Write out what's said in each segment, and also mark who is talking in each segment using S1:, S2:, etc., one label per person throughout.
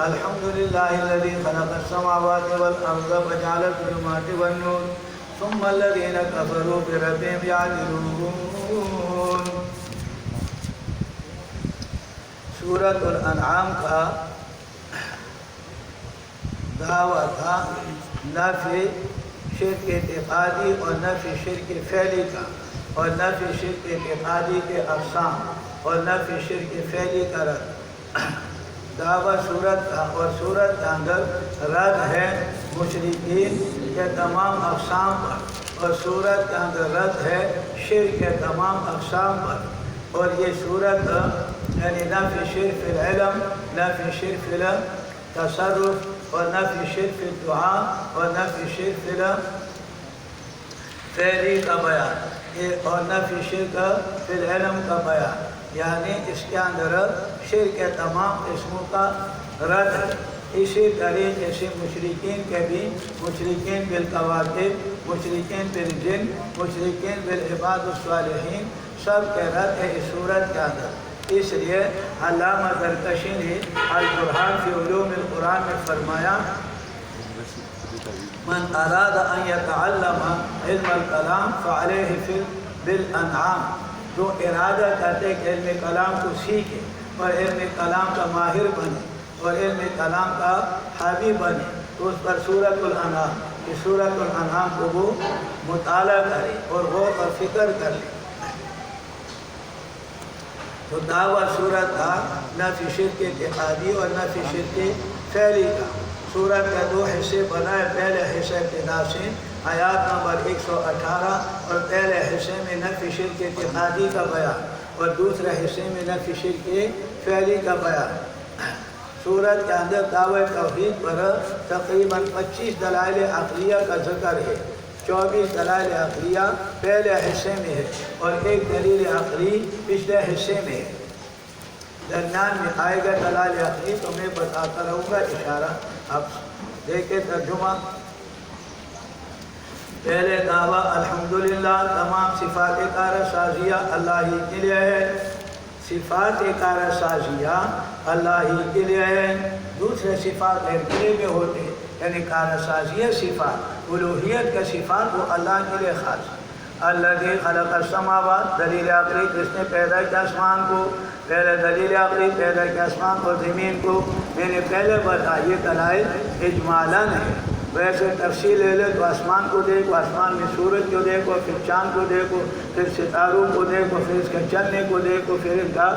S1: الحمد للہ الذی خلق السماوات والارض وجعل الظلمات والنور ثم الذین کفروا بربهم یعدلون۔ سورۃ الانعام کا دعویٰ تھا نفی شرک اعتقادی اور نفی شرک فعلی کا، اور نفی شرک اعتقادی کے اقسام اور نفی شرک فعلی کا رد دعویٰ صورت کا، اور صورت کے اندر رد ہے مشرکین کے تمام اقسام پر، اور صورت کے اندر رد ہے شرک کے تمام اقسام پر۔ اور یہ صورت یعنی نفی شرک فی العلم، نفی شرک فی التصرف، اور نفی شرک فی الدعاء، اور نفی شرک فی فعلی کا بیان، اور نفی شرک فی العلم کا بیان، یعنی اس کے اندر شرک کے تمام قسموں کا رد ہے۔ اسی طریقے سے مشرکین کے بھی، مشرکین بالکواکب، مشرکین بالجن، مشرکین بالعباد الصالحین، سب کے رد ہے اس صورت کے اندر۔ اس لیے علامہ زرکشی نے البرہان فی علوم القرآن میں فرمایا من اراد ان یتعلم علم الکلام فعلیہ بالانعام، جو ارادہ کرتے کہ علم کلام کو سیکھے اور علم کلام کا ماہر بنے اور علم کلام کا حاوی بنے، تو اس پر سورۃ الانعام، کہ سورۃ الانعام کو وہ مطالعہ کرے اور غور و فکر کر لے۔ تو دعویٰ صورت کا نفی شرک اعتقادی اور نفی شرک فعلی کا۔ صورت کے دو حصے بنائے، پہلے حصے ابتدا سے آیات نمبر 118، اور پہلے حصے میں نفی شرک اعتقادی کا بیان اور دوسرے حصے میں نفی شرک فعلی کا بیان۔ صورت کے اندر دعوی توحید پر تقریباً 25 دلائل عقلیہ کا ذکر ہے، 24 دلائل عقلیہ پہلے حصے میں ہے اور ایک دلیل عقلی پچھلے حصے میں ہے۔ درمیان میں آئے گا دلائل عقلی تو میں بتاتا رہوں گا اشارہ، اب دیکھیں ترجمہ۔ پہلے دعویٰ الحمدللہ، تمام صفات کار سازیہ اللہ ہی کے لیے ہے، صفات کار سازیہ اللہ ہی کے لیے ہے۔ دوسرے صفات غیر میں ہوتے ہیں، یعنی کار سازیہ صفات، الوہیت کا صفات وہ اللہ کے لیے خاص۔ الذی خلق السماوات، دلیل عقلی جس نے پیدا کیا آسمان کو، پہلے دلیل عقلی پیدا کیا آسمان اور زمین کو، میں نے پہلے بتایا یہ دلائل اجمالاً ہے، ویسے تفصیل لے لے تو آسمان کو دیکھو، آسمان میں سورج کو دیکھو، پھر چاند کو دیکھو، پھر ستاروں کو دیکھو، پھر اس کے چلنے کو دیکھو، پھر ان کا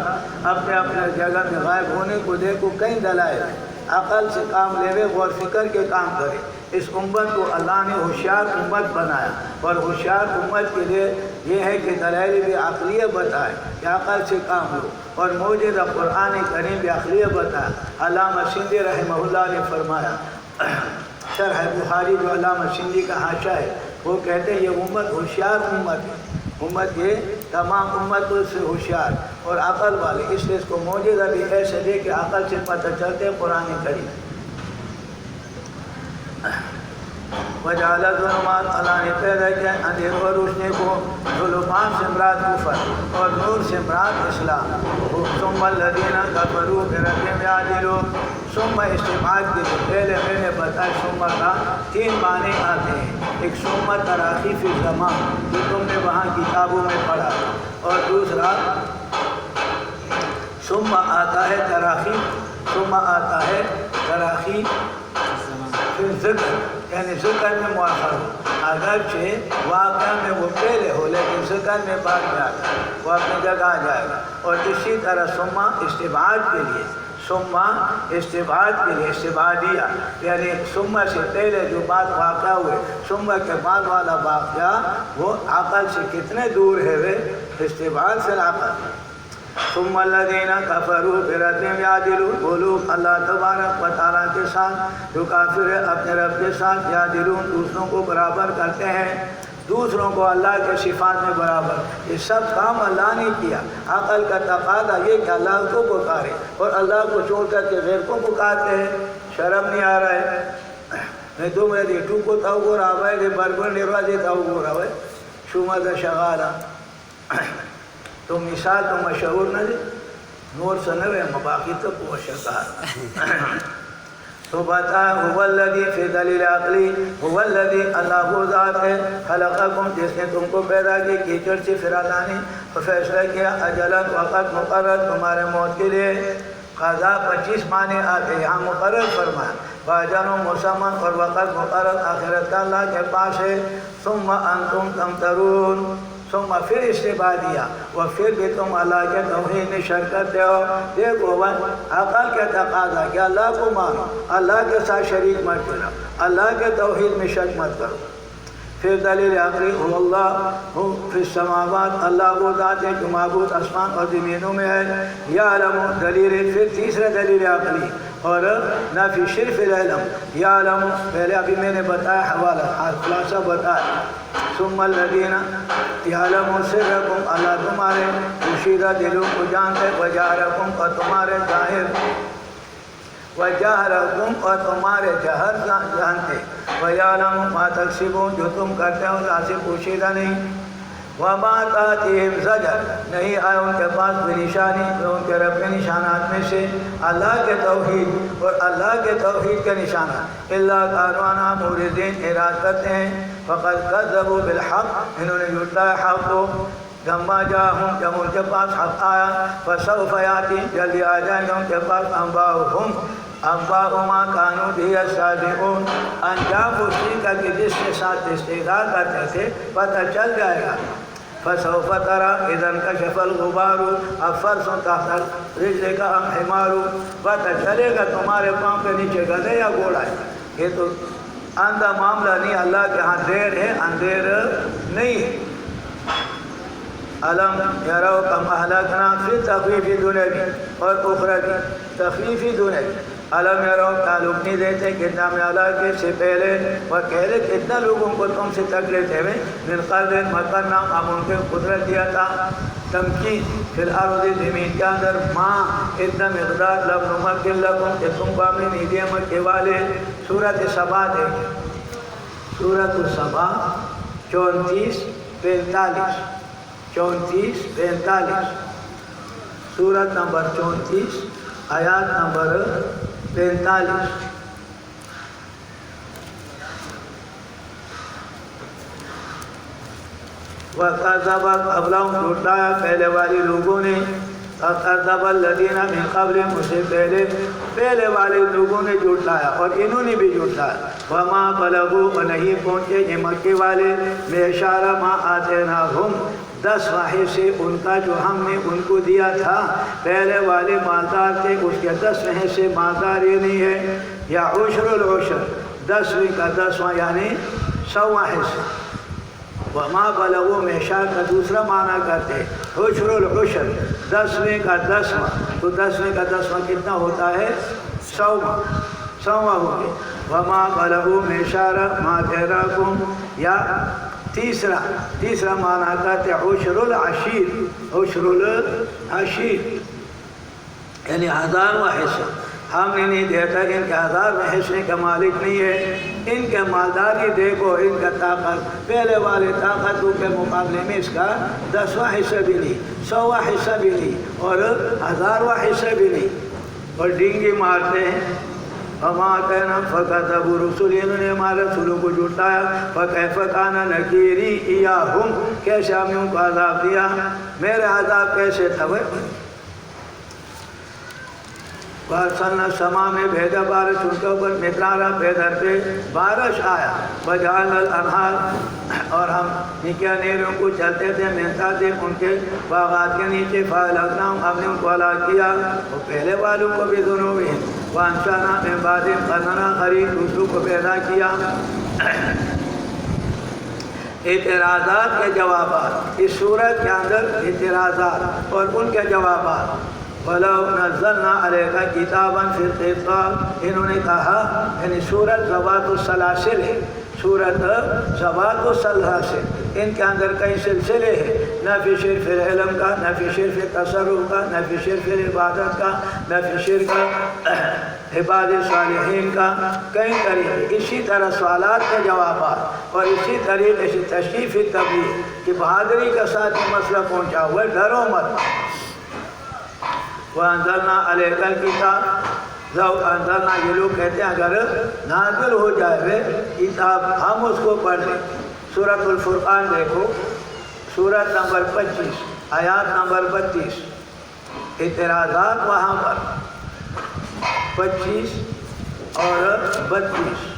S1: اپنے اپنے جگہ میں غائب ہونے کو دیکھو، کئی دلائل ہیں۔ عقل سے کام لے لے، غور فکر کے کام کرے۔ اس امت کو اللہ نے ہوشیار امت بنایا، اور ہوشیار امت کے لیے یہ ہے کہ دلائل بھی عقلیہ بتائے کہ عقل سے کام لو، اور موجودہ قرآن کریم بھی عقلیہ بتایا۔ علامہ سندھی رحمہ اللہ نے فرمایا، شرح بخاری جو علامہ سندھی کا حاشا ہے، وہ کہتے ہیں یہ امت ہوشیار امت ہے، امت یہ تمام امتوں سے ہوشیار اور عقل والے، اس لیے اس کو موجودہ بھی ایسے دے کہ عقل سے پتہ چلتے قرآن کریم۔ وجعل الظلمات، اللہ نے پیدا کیا اندھیروں اور روشنی کو، ظلمات سے مراد کفر اور نور سے مراد اسلام۔ ثم الذین کفروا بربہم یعدلون، ثم استبعاد کے لیے پہلے میں نے بتایا ثم کا 3 معنی آتے ہیں، ایک ثم تراخی فی الزمان جو تم نے وہاں کتابوں میں پڑھا، اور دوسرا ثم آتا ہے تراخی، ثم آتا ہے تراخی پھر ذکر، یعنی ذکر میں مؤخر ہو، اگرچہ واقعہ میں وہ پہلے ہو لیکن ذکر میں بعد میں آتا ہے، وہ اپنی جگہ آ جائے گا۔ اور اسی طرح ثم استبعاد کے لیے، ثم استبعاد کے لیے استبعادیہ، یعنی ثم سے پہلے جو بات واقعہ ہوئے، ثم کے بعد والا واقعہ وہ عقل سے کتنے دور ہے، وہ استبعاد سے العقل۔ ثم الذین کفروا بربہم یعدلون، وہ لوگ اللہ تبارک و تعالیٰ کے ساتھ جو کافر ہے اپنے رب کے ساتھ یعدلون، دوسروں کو برابر کرتے ہیں، دوسروں کو اللہ کے صفات میں برابر۔ یہ سب کام اللہ نے کیا۔ عقل کا تقاضا یہ کہ اللہ کو پکارے، اور اللہ کو چھوڑ کر کے غیر کو پکارتے ہیں، شرم نہیں آ رہا ہے؟ میں تو میں ریٹو کو تاؤ گو رہا ہے، بربر نروازے تاؤ گو رہا ہے، شمد شغالہ تو مثال تو مشہور نہ دے، نور سنوے مباقی تو پوشکار تو بتا هو الذی فی دلیل عقلی هو الذی اللہ وہ ذات ہے خلقکم جس نے تم کو پیدا کی کیچڑ سے فرادانی اور فیصلہ کیا اجلت وقت مقرر تمہارے موت کے لیے قضا 25 معنی آتے یہاں مقرر فرمایا باجن و مسمن اور وقت مقرر آخرت کا اللہ کے پاس ہے ثم انتم تمترون ثم پھر اس سے بعد دیا اور پھر بھی تم اللہ کے توحید میں شرکت دے ہو دیکھو عقل کے تقاضا کہ اللہ کو مانو اللہ کے ساتھ شریک مت کرو اللہ کے توحید میں شک مت کرو پھر دلیل عقلی هو اللہ فی السماوات اللہ وہ ذات ہے جو معبود آسمان اور زمینوں میں ہے یعلم دلیل پھر تیسرا دلیل عقلی اور نفی شرف العلم یعلم پہلے ابھی میں نے بتایا حوالہ خلاصہ بتایا ثم الذین یعلم سرکم اللہ تمہارے پوشیدہ دلوں کو جانتے وجہرکم اور تمہارے ظاہر وجہرکم اور تمہارے جہر جانتے ویعلم ما تکسبون جو تم کرتے ہو اللہ سے پوشیدہ نہیں وما تاتیہم زجر نہیں آئے ان کے پاس بھی نشانی جو ان کے رب کے نشانات میں سے اللہ کے توحید اور اللہ کے توحید کے نشانات اللہ کانوانا موردین اراد کرتے ہیں فقد کذبوا بالحق انہوں نے جھٹلایا حق کو لما جاءہم جب ان کے پاس حق آیا فسوف یاتی جلدی آ جائیں گے ان کے پاس انباء ما کانوا بہ یستہزئون انجام اسی کا کہ جس کے ساتھ استہزاء کرتے تھے پتہ چل جائے گا فسوف ترى اذا انكشف الغبار اب فرس تحت رجلك ام حمار پتہ چلے گا تمہارے پاؤں کے نیچے گدھے یا گھوڑا ہے یہ تو اندھا معاملہ نہیں اللہ کے ہاں دیر ہے اندھیر نہیں ہے علم یرو کم اہلکنا فی تخفیف دنیوی اور اخروی تخفیف دنیوی علم یرو تعلق نہیں دیتے کتنا میں اللہ کے سے پہلے اور کہلے کتنا لوگوں کو تم سے تکلیف ہے من قبل مکرنا ہم ان کے قدرت دیا تھا تمکین فی الارض زمین کے اندر ماں اتنا مقدار لم نمکن لکم کہ تم کو ہم نے نہیں دیا مکے والے سورۃ سبا دیکھیں سورۃ سبا 34-45 سورت نمبر 34 آیات نمبر 45 وَقَذَّبَ قَبْلَهُمْ جھٹلایا پہلے والے لوگوں نے وَقَذَّبَ الَّذِينَ مِنْ قَبْلِهِمْ اس سے پہلے والے لوگوں نے جھٹلایا اور انہوں نے بھی جھٹلایا وَمَا بَلَغُوا اور نہیں پہنچے یہ مکے والے بِإِشَارَ مَا آتَيْنَاهُمْ 10 حصے ان کا جو ہم نے ان کو دیا تھا پہلے والے مالدار تھے اس کے 10 حصے مالدار یہ نہیں ہے یا عشر العشر 10ویں کا 10واں یعنی 100واں حصہ وما بلغوا معشار کا دوسرا معنی کرتے عشر العشر 10ویں کا 10واں تو 10ویں کا 10واں کتنا ہوتا ہے 100واں ہو گئے وما بلغوا معشار ما تراکم یا تیسرا معنی کرتے عشر العشیر یعنی 1000واں حصہ ہم نے نہیں دیتا ان کے 1000واں حصے کا مالک نہیں ہے ان کے مالداری دیکھو ان کا طاقت پہلے والے طاقتوں کے مقابلے میں اس کا 10واں حصہ بھی نہیں 100واں حصہ بھی نہیں اور 1000واں حصہ بھی نہیں اور ڈینگی مارتے ہیں وما کہنا فکذبوا رسول انہوں نے ہمارے رسولوں کو جھٹلایا فکیف کان نکیری ایاہم کیسے ہم نے ان کو عذاب دیا میرے عذاب کیسے تھا وارسلنا السماء میں بھیجا بارش ان کے اوپر مقدارا بےدر پہ بارش آیا وجعلنا الانہار اور ہم نکیا نیروں کو چلتے تھے محنتا تھے ان کے باغات کے نیچے فاہلکناہم ہم نے ان کو ہلاک کیا وہ پہلے والوں کو بھی ذنوبہم وانشأنا من بعدہم قرنا آخرین دوسروں کو پیدا کیا اعتراضات کے جوابات اس سورت کے اندر اعتراضات اور ان کے جوابات وَلَوْ نَزَّلْنَا عَلَيْكَ كِتَابًا فِي الْقِرْطَاسِ انہوں نے کہا یعنی سورت ذوات السلاسل ہے سورت ذوات السلاسل ان کے اندر کئی سلسلے ہیں نفی شرف العلم کا نفی شرف تصرف کا نفی شرف عبادت کا نفی شرف عباد صالحین کا کئی طریقے اسی طرح سوالات کے جوابات اور اسی طریقے سے تشریف تبلیغ کہ بہادری کے ساتھ یہ مسئلہ پہنچا ہوا ہے ڈرو مت وَأَنزَلْنَا عَلَيْكَ الْكِتَابَ لو انزلنا، یہ لوگ کہتے ہیں اگر نازل ہو جائے کتاب ہم اس کو پڑھ لیں۔ سورۃ الفرقان دیکھو، سورت نمبر 25 آیات نمبر 32، اعتراضات وہاں پر 25 اور 32۔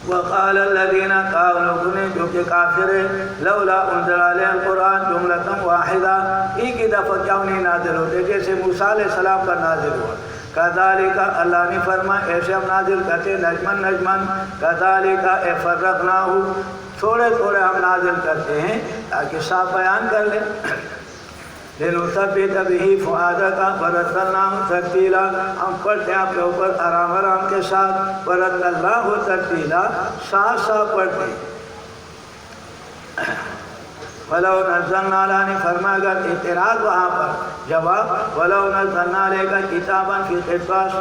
S2: وقال الذين كفروا
S1: جو کہ کافر ہیں، لولا انزل علیہ القرآن جملۃ واحدہ، ایک ہی دفعہ کیوں نہیں نازل ہوتے جیسے موسیٰ علیہ السلام پر نازل ہوا۔ کذالک، اللہ نے فرمایا ایسے ہم نازل کرتے نجمن نجمن، کذالک فرقناہ، تھوڑے تھوڑے ہم نازل کرتے ہیں تاکہ صاف بیان کر لیں۔ لنثبت به فؤادک ورتلناه ترتیلا، ہم پڑھتے ہیں آپ کے اوپر آرام آرام کے ساتھ، ورتلناه ترتیلا، ساتھ ساتھ پڑھتے ہیں۔ ولو نزلنا علیہ، فرمایا اگر اعتراض وہاں پر، جواب ولو نزلنا علیہ کتابا فی قرطاس،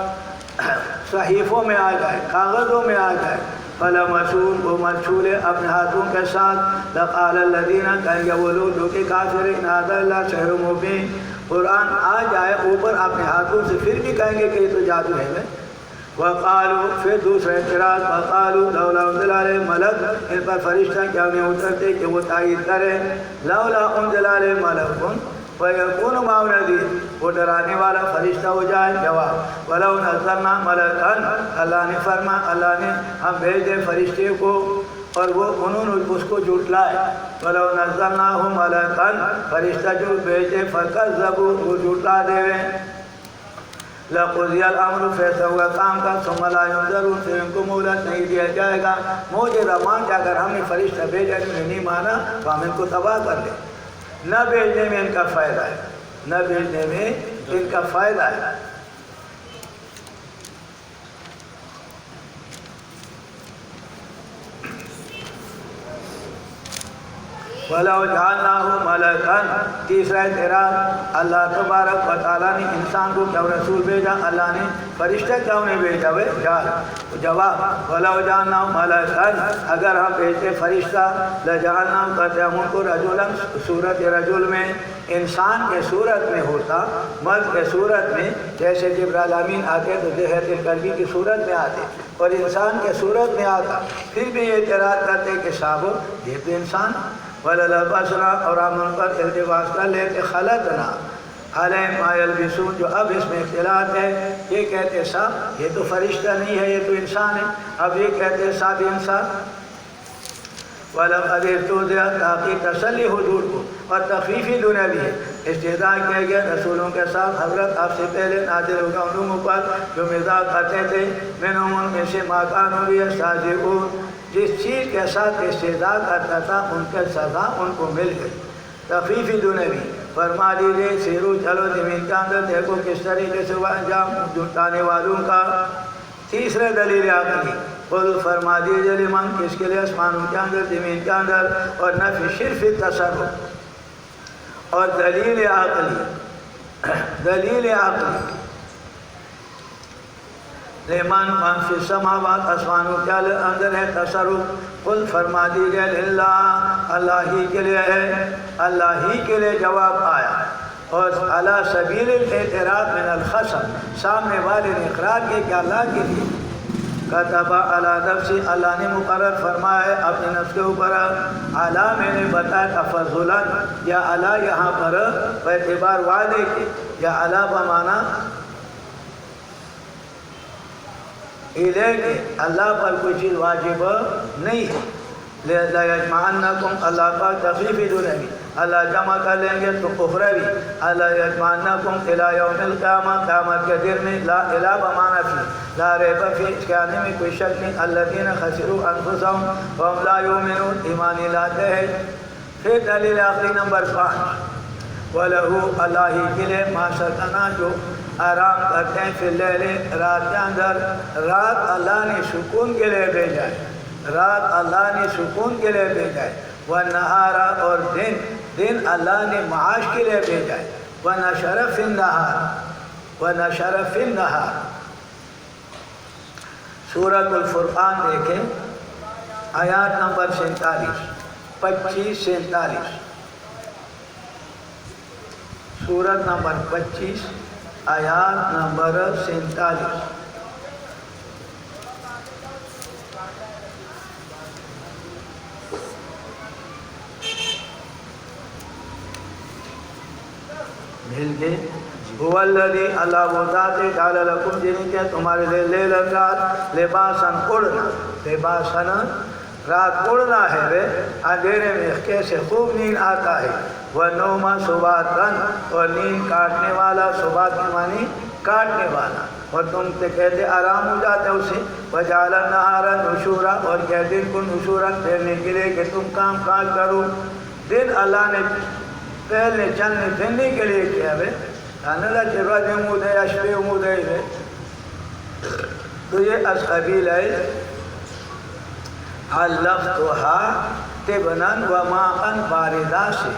S1: صحیفوں میں آ جائے، کاغذوں میں آ جائے، فلمسون، وہ مرچولے اپنے ہاتھوں کے ساتھ، لقال الذین، کہیں گے وہ لوگ جو کہ کافر ہیں، ان ھذا الا سحر مبین، قرآن آ جائے اوپر اپنے ہاتھوں سے پھر بھی کہیں گے کہ یہ تو جادو ہے۔ وقالوا، پھر دوسرے اعتراض، وقالوا لولا انزل علیہ ملک، ان پر فرشتہ کیا نہیں اترتے کہ وہ تائید کرے، لولا انزل علیہ ملک فیکون معه نذیر، وہ ڈرانے والا فرشتہ ہو جائے۔ جواب ولو نزلنا ملکا، اللہ نے فرمایا اللہ نے ہم بھیج دے فرشتے کو اور وہ انہوں نے اس کو جھٹلائے، ولو نزلناہ ملکا، فرشتہ جو بھیج دے فکذبوا، وہ جھٹلا دے، لقضی الامر، فیصلہ ہوا کام کا، ثم لا ینظرون، پھر ان کو مہلت نہیں دیا جائے گا۔ موجودہ مان کے اگر ہم نے فرشتہ بھیجا انہوں نے نہیں مانا تو ہم ان کو تباہ کر لیں۔ نہ بھیجنے میں ان کا فائدہ ہے، نہ بھیجنے میں ان کا فائدہ ہے۔ وَلَوْ جَعَلْنَاهُ مَلَكًا، تیسرا اعتراض، اللہ تبارک و تعالیٰ نے انسان کو کیوں رسول بھیجا، اللہ نے فرشتہ کیوں نہیں بھیجا؟ جواب وَلَوْ جَعَلْنَاهُ مَلَكًا، اگر ہم بھیجتے فرشتہ، لَجَعَلْنَاهُ، کہتے ہم ان کو رجلا، صورت رجل میں، انسان کے صورت میں ہوتا، مرد کے صورت میں، جیسے جبرائیل امین آتے تو دہیۃ الکلبی کی صورت میں آتے اور انسان کے صورت میں آتا، پھر بھی یہ اعتراض کرتے کہ صاحب یہ تو انسان، وَلَلَبَسْنَا، اور ہم ان پر التباس کر لیتے، خَلَقْنَا عَلَيْهِمْ مَا يَلْبِسُونَ، جو اب اس میں اختلاط ہے، یہ کہتے صاحب یہ تو فرشتہ نہیں ہے، یہ تو انسان ہے، اب یہ کہتے صاحب انسان۔ وَلَقَدِ اسْتُهْزِئَ، تاکہ تسلی حضور کو اور تخفیفی دنیاوی ہے، استہزاء کیا گیا رسولوں کے ساتھ، حضرت آپ سے پہلے نازل ہوگا ان لوگوں پر جو مزاح کرتے تھے، منہم، ان میں سے ما کانوا یستہزئون، جس چیز کے ساتھ استہزاء کرتا تھا ان کے سزا ان کو مل گئی۔ تخفیفی دنیاوی، فرما دیجئے سیرو، چلو زمین کے اندر، دیکھو کس طریقے سے وہ انجام جھٹلانے والوں کا۔ تیسرے دلیل عقلی، قل فرما دیجئے لمن، کس کے لیے، آسمانوں کے اندر، زمین کے اندر، اور نفی شرف تصرف، اور دلیل عقلی، دلیل عقلی، لمن من فی السماوات، آسمانوں کے اندر ہے تصرف، قل فرما دیجئے للہ، اللہ ہی کے لیے ہے، اللہ ہی کے لیے جواب آیا، اور علی سبیل الاعتراض من الخصم، سامنے والے نے اقرار کیا کہ اللہ کے لیے، کتب علی نفسی، اللہ نے مقرر فرمایا ہے اپنے نفس کے اوپر، علی میں نے بتایا تفضلا، یا علی یہاں پر اعتبار وعدے کے، یا علی بمانا الیہ، اللہ پر کوئی چیز واجب نہیں ہے، لہذا یجمعنکم، اللہ پر تخفیفی دنیاوی، اللہ جمع کر لیں گے تو اخروی، اللہ یجمعنکم الی یوم القیامہ، قیامت کے دن میں، لا الہ بمانا فی، لا ریب فی، اس کے آنے میں کوئی شک نہیں، الذین خسروا انفسهم وهم لا یؤمنون، ایمان لاتے ہیں۔ پھر دلیل عقلی نمبر 5، وَلَهُ، اللہ ہی کے لیے، ما سکنا، جو آرام کرتے ہیں فی اللیل رات کے اندر. رات اللہ نے سکون کے لیے بھیجا ہے, رات اللہ نے سکون کے لیے بھیجا ہے. والنہار اور دن اللہ نے معاش کے لیے بھیجا ہے. ونشر فی النہار. سورۃ الفرقان دیکھیں آیات نمبر 25-47. سورت نمبر 25 آیات نمبر 47. مل گئے. هو الذی اللہ وہ ذات ہے جعل لکم جن کے تمہارے لیے لیل رات لباساً اڑنا. لباساً رات اڑنا ہے وہ اندھیرے میں کیسے خوب نیند آتا ہے. ونوما سباتاً اور نیند کاٹنے والا. سبات کے معنی کاٹنے والا. اور تم سے کہتے آرام ہو جاتے اسے. وجعل النہار نشورا اور کہ دن کو نشورا پھیرنے کے لیے کہ تم کام کاج کرو. دن اللہ نے پہلے چلنے پھرنے کے لیے کیا ہے. اللہ چرا جمود ہے اشبے امود ہے. تو یہ اسقبیل ہے علفتها طبنا وماء باردا سے.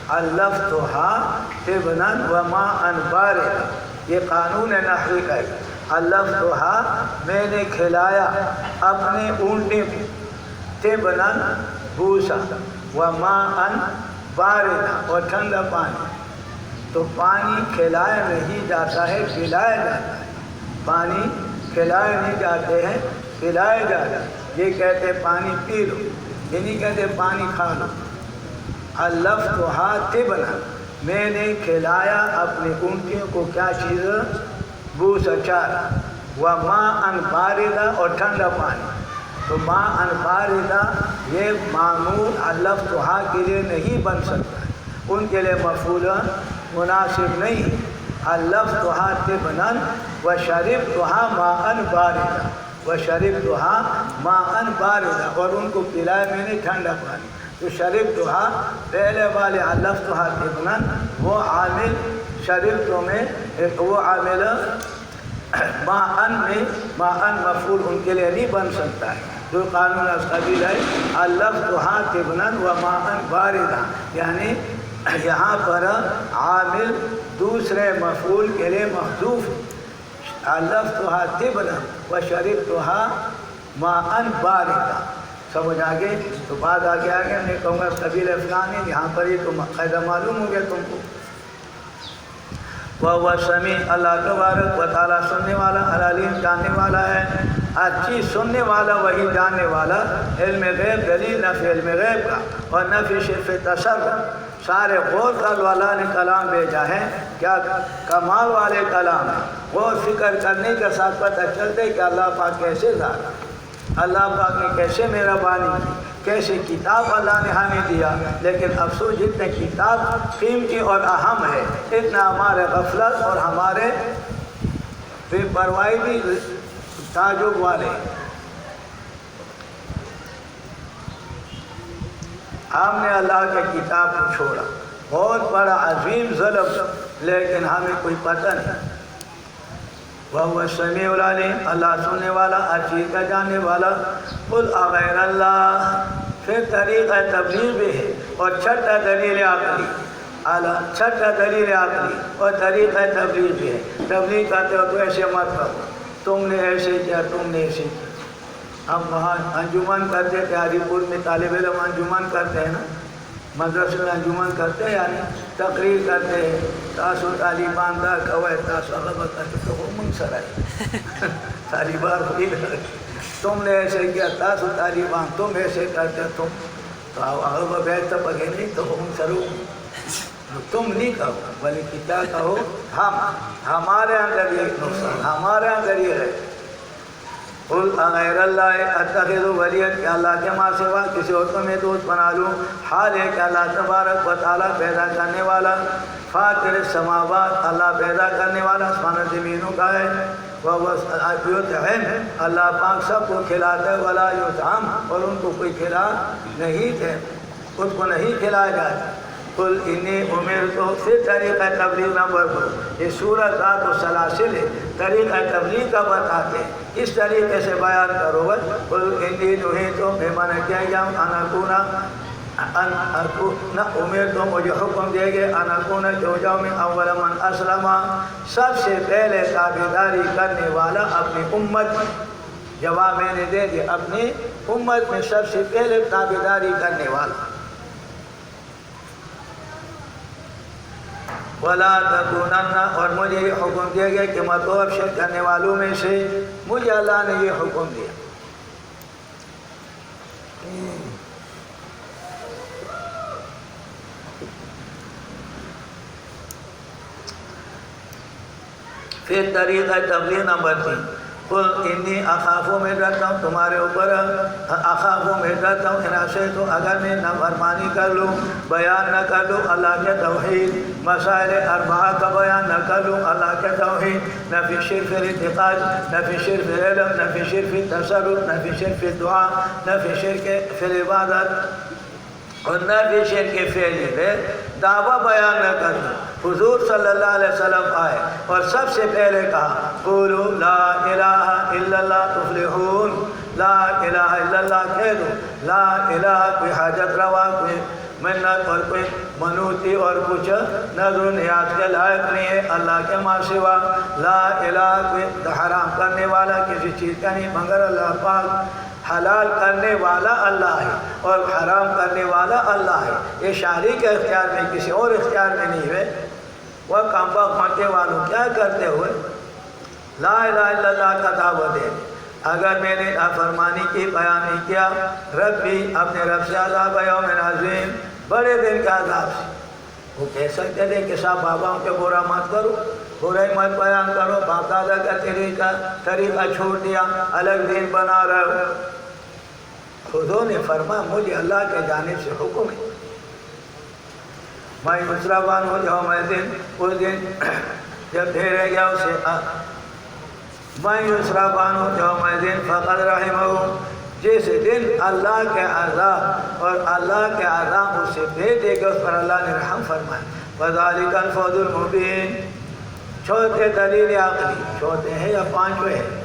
S1: علفتها طبنا وماء باردا یہ قانون نحوی کا ہے. علفتها میں نے کھلایا اپنے اونٹنے کو. طبنا بھوسا وماء باردا اور ٹھنڈا پانی. تو پانی کھلایا نہیں جاتا ہے پلایا جاتا ہے. پانی کھلائے نہیں جاتے ہیں پلائے جاتے ہیں. یہ کہتے پانی پی لو, یہ نہیں کہتے پانی کھا لو. علفتها طبنا میں نے کھلایا اپنی اونٹیوں کو کیا چیز بوسا چارا. وماء باردا اور ٹھنڈا پانی. تو ماء باردا یہ معمول علفتها کے لیے نہیں بن سکتا ہے, ان کے لیے مفعول مناسب نہیں. علفتها طبنا وشربتها ماء باردا. وشربتها ماء باردا اور ان کو پلایا میں نے ٹھنڈا پانی. تو شربتها پہلے والے علفتها طبنا وہ عامل شربتو میں وہ عامل ماء میں ماء مفعول ان کے لیے نہیں بن سکتا ہے. جو قانون اسقبیل ہے علفتها طبنا وماء باردا یعنی یہاں پر عامل دوسرے مفعول کے لیے محذوف. علفتها طبنا وشربتها ماء باردا. سمجھ آگے. تو بعد آگے میں کہوں گا قبیل فلانی یہاں پر ہی تو قاعدہ معلوم ہو گیا تم کو. وہ سمیع اللہ تبارک و تعالیٰ سننے والا العلیم جاننے والا ہے. اچھی سننے والا وہی جاننے والا. علم غیب دلیل نفی علم غیب کا اور نفی صرف تصرف. سارے غور کا والا نے کلام بھیجا ہے. کیا کمال والے کلام ہے. غور فکر کرنے کے ساتھ پتہ چلتے کہ اللہ پاک کیسے ذات, اللہ پاک نے کیسے مہربانی کی, کیسے کتاب اللہ نے ہمیں دیا. لیکن افسوس جتنے کتاب قیمتی اور اہم ہے اتنا ہمارے غفلت اور ہمارے بے پرواہی بھی تعجب والے. ہم نے اللہ کے کتاب کو چھوڑا, بہت بڑا عظیم ظلم, لیکن ہمیں کوئی پتہ نہیں. وہ سمیع العلیم اللہ سننے والا ہر چیز کا جاننے والا. قل اغیر اللہ پھر طریقہ تبلیغ بھی ہے اور چھٹا دلیل عقلی. چھٹا دلیل عقلی اور طریقہ تبلیغ بھی ہے. تبلیغ کرتے ہو تو ایسے مت کرو, تم نے ایسے کیا تم نے ایسے کیا. ہم وہاں انجمن کرتے تھے حاجی پور میں, طالب علم انجمن کرتے ہیں نا, مدرسے میں انجمن کرتے ہیں یعنی تقریر کرتے ہیں. تاسو طالبان دا کوئے تاسو غبت کرتے تو وہ منصر ہے طالبان ہوئی لگے. تم نے ایسے کیا تاسو طالبان تم ایسے کرتے تم تو غبت بیٹھتا پکے نہیں تو وہ منصر ہو. تم نہیں کہو بلکہ کیا کہو ہم, ہمارے اندر یہ نقصان ہمارے اندر یہ ہے. قل غیر اللہ اتخذ ولیٰ کہ اللہ کے ماں سوا کسی اور کو میں دوست بنا لوں. حال ہے کہ اللہ تبارک و تعالیٰ پیدا کرنے والا. فاطر السماوات اللہ پیدا کرنے والا آسمان و زمینوں کا ہے. وہ یطعم اللہ پاک سب کو کھلاتا ہے. ولا یطعم اور ان کو کوئی کھلا نہیں تھے, خود کو نہیں کھلایا جاتا. قل انی امرت پھر طریقہ تبلیغ نمبر 2 یہ سورہ ذات السلاسل ہے طریقہ تبلیغ کا بتاتے ہیں اس طریقے سے بیان کرو گے قل انی نہیت میں منع کیا گیا ان اکون امیر تو مجھے حکم دے گے ان اکون جو جاؤ میں اول من اسلم سب سے پہلے تابعداری کرنے والا اپنی امت جواب میں نے دے دیا اپنی امت میں سب سے پہلے تابعداری کرنے والا ولا تکونن اور مجھے یہ حکم دیا گیا کہ مت ہو شرک کرنے والوں میں سے مجھے اللہ نے یہ حکم دیا پھر طریقہ تبلیغ نمبر 3 قل انی اخاف میں ڈرتا ہوں تمہارے اوپر اخاف میں ڈرتا ہوں ان عصیت اگر میں نافرمانی کر لوں بیان نہ کر لوں اللہ کے توحید مسائل اربعہ کا بیان نہ کر لوں اللہ کے توحید نہ فی شرک الاعتقاد نہ فی شرک العلم نہ فی شرک التصرف نہ فی شرک الدعاء نہ فی شرک فی العبادت اور نہ فی شرک فعل دعویٰ بیان نہ کر دوں حضور صلی اللہ علیہ وسلم آئے اور سب سے پہلے کہا قولوا لا الہ الا اللہ تفلحون لا الہ الا اللہ کہہ دو لا الہ کوئی حاجت روا کوئی منت اور کوئی منوتی اور کچھ نظر و نیاز کے لائق نہیں ہے اللہ کے ماں سوا لا الہ کوئی حرام کرنے والا کسی چیز کا نہیں مگر اللہ پاک حلال کرنے والا اللہ ہے اور حرام کرنے والا اللہ ہے یہ شاعری کے اختیار میں کسی اور اختیار میں نہیں ہے وہ کام مکے والوں کیا کرتے ہوئے لا الہ الا اللہ کا دعوت دے اگر میں نے نافرمانی کی بیان نہیں کیا ربی اپنے رب سے عذاب یوم عظیم بڑے دن کے عذاب سے وہ کہہ سکتے تھے کہ صاحب باباؤں کے برا مت کرو برائی مت بیان کرو باپ دادا کا طریقہ چھوڑ دیا الگ دین بنا رہے ہو خودوں نے فرمایا مجھے اللہ کے جانب سے حکم ہے میں یسربان ہو جاؤ میں دن اس دن جب دھیرے گیا اسے میں یسربان ہو جاؤ میں دن فقط رحمہ جس دن اللہ کے عذاب اور اللہ کے عذاب اسے بھیجے گا اس پر اللہ نے رحم فرمایا وذالک الفوز المبین چوتھے دلیل عقلی چوتھے ہیں یا پانچویں ہیں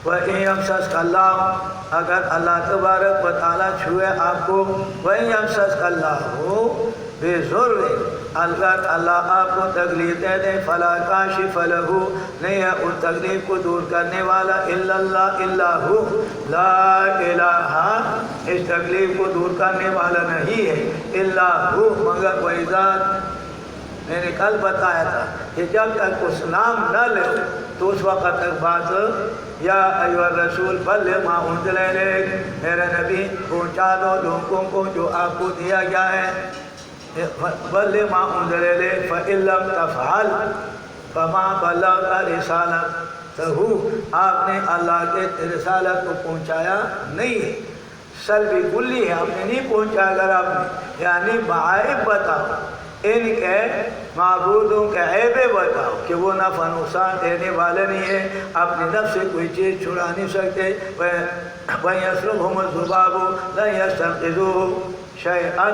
S1: وَإِن يَمْسَسْكَ اللَّهُ اگر اللہ تبارک و تعالیٰ چھوئے آپ کو وَإِن يَمْسَسْكَ اللَّهُ بِضُرٍّ اگر اللہ آپ کو تکلیف دے دے فَلَا كَاشِفَ لَهُ نہیں ہے اس تکلیف کو دور کرنے والا إِلَّا اللَّهُ إِلَّا هُ لا الہ اس تکلیف کو دور کرنے والا نہیں ہے إِلَّا هُ مگر وہی ذات میں نے کل بتایا تھا کہ جب تک اس نام نہ لے تو اس وقت تک بات یا ایوہ الرسول بلغ ما انزل الیک میرے نبی پہنچا دو لوگوں کو جو آپ کو دیا گیا ہے بلغ ما انزل الیک فإن لم تفعل فما بلغت رسالتہ آپ نے اللہ کے رسالت کو پہنچایا نہیں ہے سلبی کلی ہے آپ نے نہیں پہنچایا اگر آپ نے یعنی معائب بتاؤ ان کے معبودوں کے عیبیں بتاؤ کہ وہ نفع نقصان دینے والے نہیں ہیں اپنی نفس سے کوئی چیز چھڑا نہیں سکتے وَيَسْلُبْهُمُ الذُّبَابُ لَنْ يَسْتَنْقِذُوهُ شَيْئًا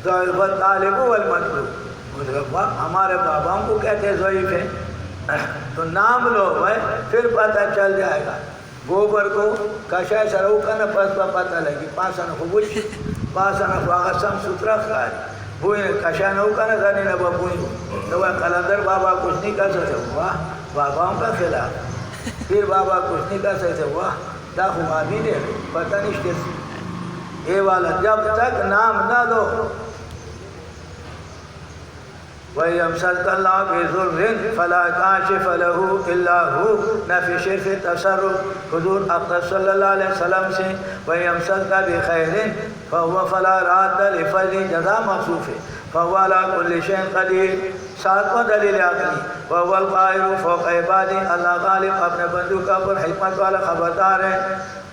S1: ضعیف الطالب والمطلوب ہمارے باباؤں کو کہتے ضعیف ہیں تو نام لو پھر پتہ چل جائے گا گوبر کو کشای سرو کنا پس پتہ لگی پاسن خوبوش پاسن خواہ سم سترہ خواہی بوئی کشای نو کنا زنی نبا بوئی تو وہ قلندر بابا کچھ نہیں کر سکتے واہ باباؤں کا خلاف پھر بابا کچھ نہیں کر سکتے واہ دا خوابی دے پتہ نہیں کس یہ والا جب تک نام نہ دو وَيَمْسَسْكَ اللَّهُ بِضُرٍّ فَلَا كَاشِفَ لَهُ إِلَّا هُوَ نہ فی شرک تصرف حضور اقدس صلی اللہ علیہ وسلم سے وَيَمْسَسْكَ بِخَيْرٍ فَهُوَ فَلَا رَادَّ لِفَضْلِهِ جزا مخصوص ہے فَهُوَ عَلَى كُلِّ شَيْءٍ قَدِيرٌ ساتواں دلیل عقلی وَهُوَ الْقَاهِرُ فَوْقَ عِبَادِهِ اللہ غالب اپنے بندوں کا پر حکمت والا خبردار ہے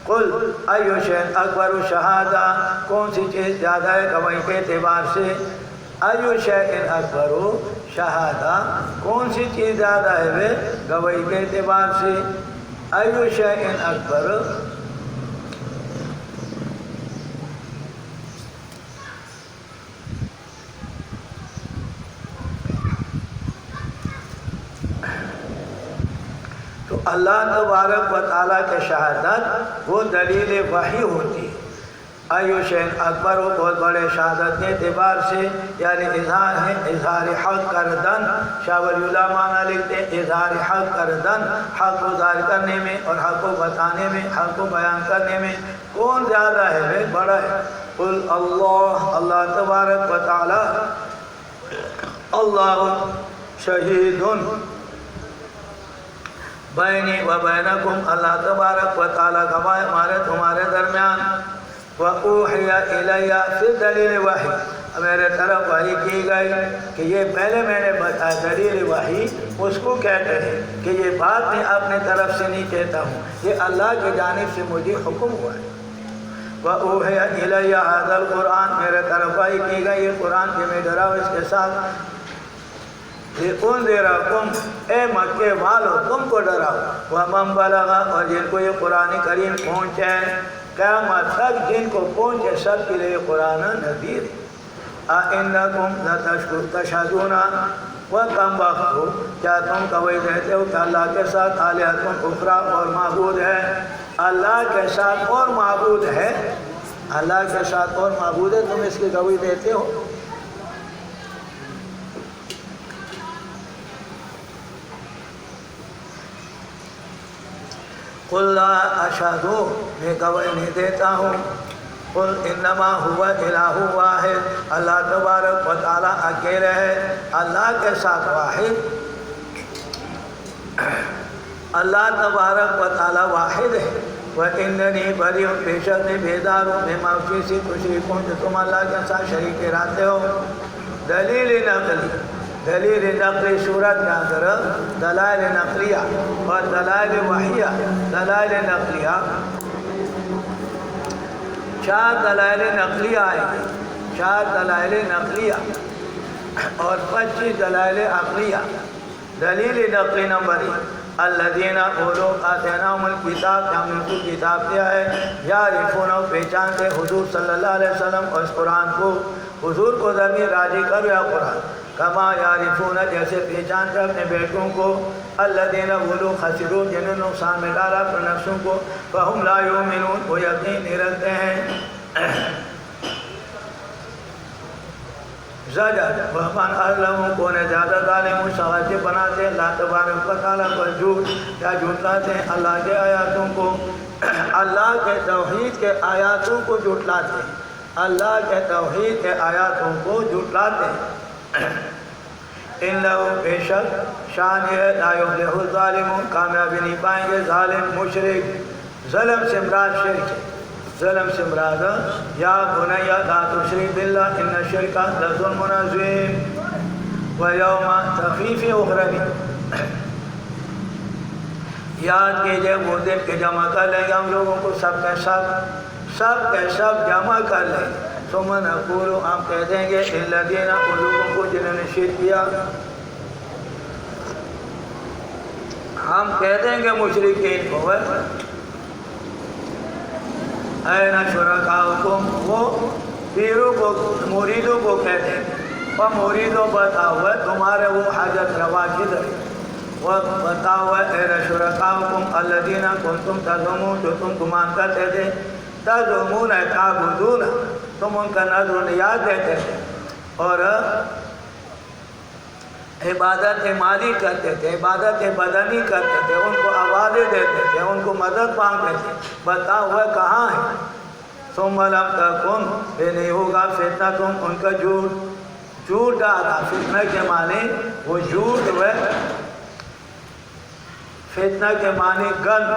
S1: قل ایو شیء اکبر شہادہ کون سی چیز زیادہ ہے گواہی کے اعتبار سے ایو شیء اکبر شہادہ کون سی چیز زیادہ ہے وہ گواہی کے اعتبار سے ایو شیء اکبر اللہ تبارک و تعالیٰ کے شہادت وہ دلیل وحی ہوتی ہے۔ ایو شین اکبر وہ بہت بڑے شہادت کے اعتبار سے، یعنی اظہار ہے، اظہار حق کردن۔ شاہ ولی اللہ معنی لکھتے ہیں اظہار حق کردن، حق کو ظاہر کرنے میں اور حق کو بتانے میں، حق کو بیان کرنے میں کون زیادہ ہے؟ وہ بڑا ہے۔ قل اللہ تبارک و تعالی اللہ شہید بینی و بینکم، اللہ تبارک و تعالی گواہ ہمارے تمہارے درمیان۔ وَأُوحِيَ إِلَيَّ، پھر دلیل وحی میرے طرف وحی کی گئی کہ یہ پہلے میں نے بتایا دلیل وحی اس کو کہتے ہیں کہ یہ بات میں اپنے طرف سے نہیں کہتا ہوں، یہ اللہ کی جانب سے مجھے حکم ہوا ہے۔ وَأُوحِيَ إِلَيَّ هَذَا الْقُرْآنِ، میرے طرف وحی کی گئی یہ قرآن کہ میں ڈراؤ اس کے ساتھ۔ لِأُنذِرَكُمْ، اے مکے والو تم کو ڈراؤ، وَمَنْ بَلَغَ، اور جن کو یہ قرآن کریم پہنچے، قیامت تک جن کو پہنچے سب کے لیے قرآن نذیر ہے۔ أَإِنَّكُمْ لَتَشْهَدُونَ، وَكَمْ وقت کیا تم گواہی دیتے ہو کہ اللہ کے ساتھ آلہۃ اخری اور معبود ہے؟ اللہ کے ساتھ اور معبود ہے، اللہ کے ساتھ اور معبود ہے، تم اس کی گواہی دیتے ہو؟ قل لا اشہد، میں گواہی نہیں دیتا ہوں۔ قل انما هو الہ واحد، اللہ تبارک و تعالیٰ اکیلے ہے، اللہ کے ساتھ واحد، اللہ تبارک و تعالیٰ واحد ہے۔ وَإِنَّنِي بَرِيءٌ، بے شک میں بیدار ہوں مما چیز تشرکون جو تم اللہ کے ساتھ شریک ٹھہراتے ہو۔ دلیل نقلی، دلیل نقلی صورت کے اندر دلائل نقلیہ اور دلائل وحیہ۔ دلائل نقلیہ 4 دلائل نقلیہ آئیں گے، 4 دلائل نقلیہ اور 25 دلائل عقلیہ۔ دلیل نقلی نمبر 1، الذین وہ لوگ آتیناہم الکتاب، ہم ان کو کتاب دیا ہے، یعرفون پہچانتے حضور صلی اللہ علیہ وسلم اور اس قرآن کو، حضور کو ضمیر راجع کرو یا قرآن، کما یعرفون جیسے پہچانتے اپنے بیٹوں کو، الذین وہ لوگ خسروا جنہوں نے نقصان میں ڈالا اپنے نفسوں کو، فہم لا یؤمنون وہ یقین نہیں رکھتے ہیں۔ زجر وَمَنْ أَظْلَمُ، کون زیادہ ظالم سواجے بناتے ہیں اللہ تبارک و تعالیٰ پر جھوٹ، یا جھٹلاتے ہیں اللہ کے آیاتوں کو، اللہ کے توحید کے آیاتوں کو جھٹلاتے ہیں، اللہ کے توحید کے آیاتوں کو جھٹلاتے ہیں۔ اِنَّهُ بے شک شان ہے لا یفلح الظالمون، کامیابی نہیں پائیں گے ظالم مشرک۔ ظلم سے مراد شرک ہے، ظلم سے مراد یا بنی لا تشرک باللہ ان الشرک لظلم عظیم۔ ویوم تخفیف اخروی، یاد کیجئے وہ دن کے جمع کر لیں گے ہم لوگوں کو سب کے سب جمع کر لیں گے۔ ثم نقول، ہم کہہ دیں گے للذین، ان لوگوں کو جنہوں نے شرک کیا، ہم کہہ دیں گے مشرکین کو، این شرکاؤکم، وہ پیروں کو مریدوں کو کہتے ہیں، وہ مریدوں بتاؤ ہے تمہارے وہ حاجت روا کدھر، وہ بتاؤ ہے این شرکاؤکم الذین کنتم تزعمون، جو تم گمان کرتے تھے، تزعمون تعبدون، تم ان کا نظر و نیاز دیتے تھے اور عبادت مالی کرتے تھے، عبادت بدنی کرتے تھے، ان کو آوازیں دیتے تھے، ان کو مدد مانگتے تھے، بتاؤ وہ کہاں ہے؟ ثم لم تکن، پھر نہیں ہوگا فتنہ تم ان کا جھوٹ ڈالا، فتنہ کے معنی وہ جھوٹ ہوئے، فتنہ کے معنی گند،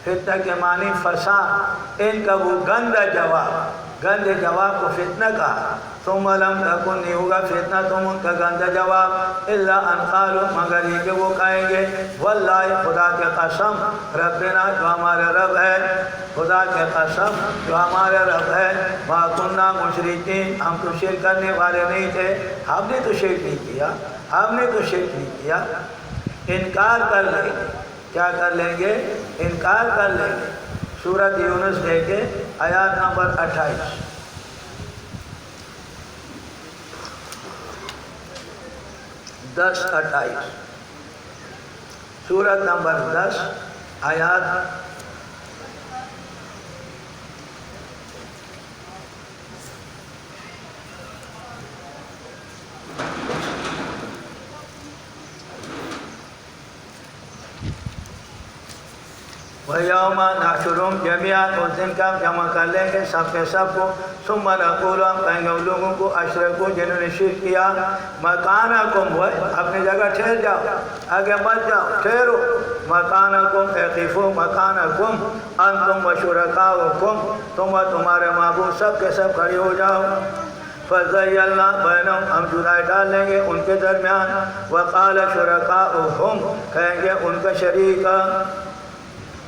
S1: فتنہ کے معنی فساد، ان کا وہ گندہ جواب کو فتنہ کہا۔ ثم لم تکن، نہیں ہوگا فتنہ تم ان کا گندہ جواب، الا ان قالوا، مگر یہ کہ وہ کہیں گے، واللہ خدا کے قسم، ربنا جو ہمارے رب ہے، خدا کے قسم جو ہمارے رب ہے، ما کننا مشرکین، ہم تو شرک کرنے والے نہیں تھے، ہم نے تو شرک نہیں کیا، انکار کر لیں گے، کیا کر لیں گے؟ انکار کر لیں گے۔ سورۃ یونس دیکھیں آیات نمبر 28، سورت نمبر 10 آیات وَيَوْمَ نَحْشُرُهُمْ جَمِيعًا، اس دن کا ہم جمع کر لیں گے سب کے سب کو. ثُمَّ نَقُولُ، ہم کہیں گے ان لوگوں کو اشرکو جنہوں نے شرک کیا، مکانکم، اپنی جگہ ٹھہر جاؤ، آگے مت جاؤ، ٹھہرو. مکانکم اقفوا مکانکم انتم وشرکاؤکم، تم اور تمہارے معبود سب کے سب کھڑے ہو جاؤ. فَزَيَّلْنَا بَيْنَهُمْ، ہم جدائی ڈال لیں گے ان کے درمیان. وَقَالَ شُرَكَاؤُهُمْ، کہیں گے ان کا شریک،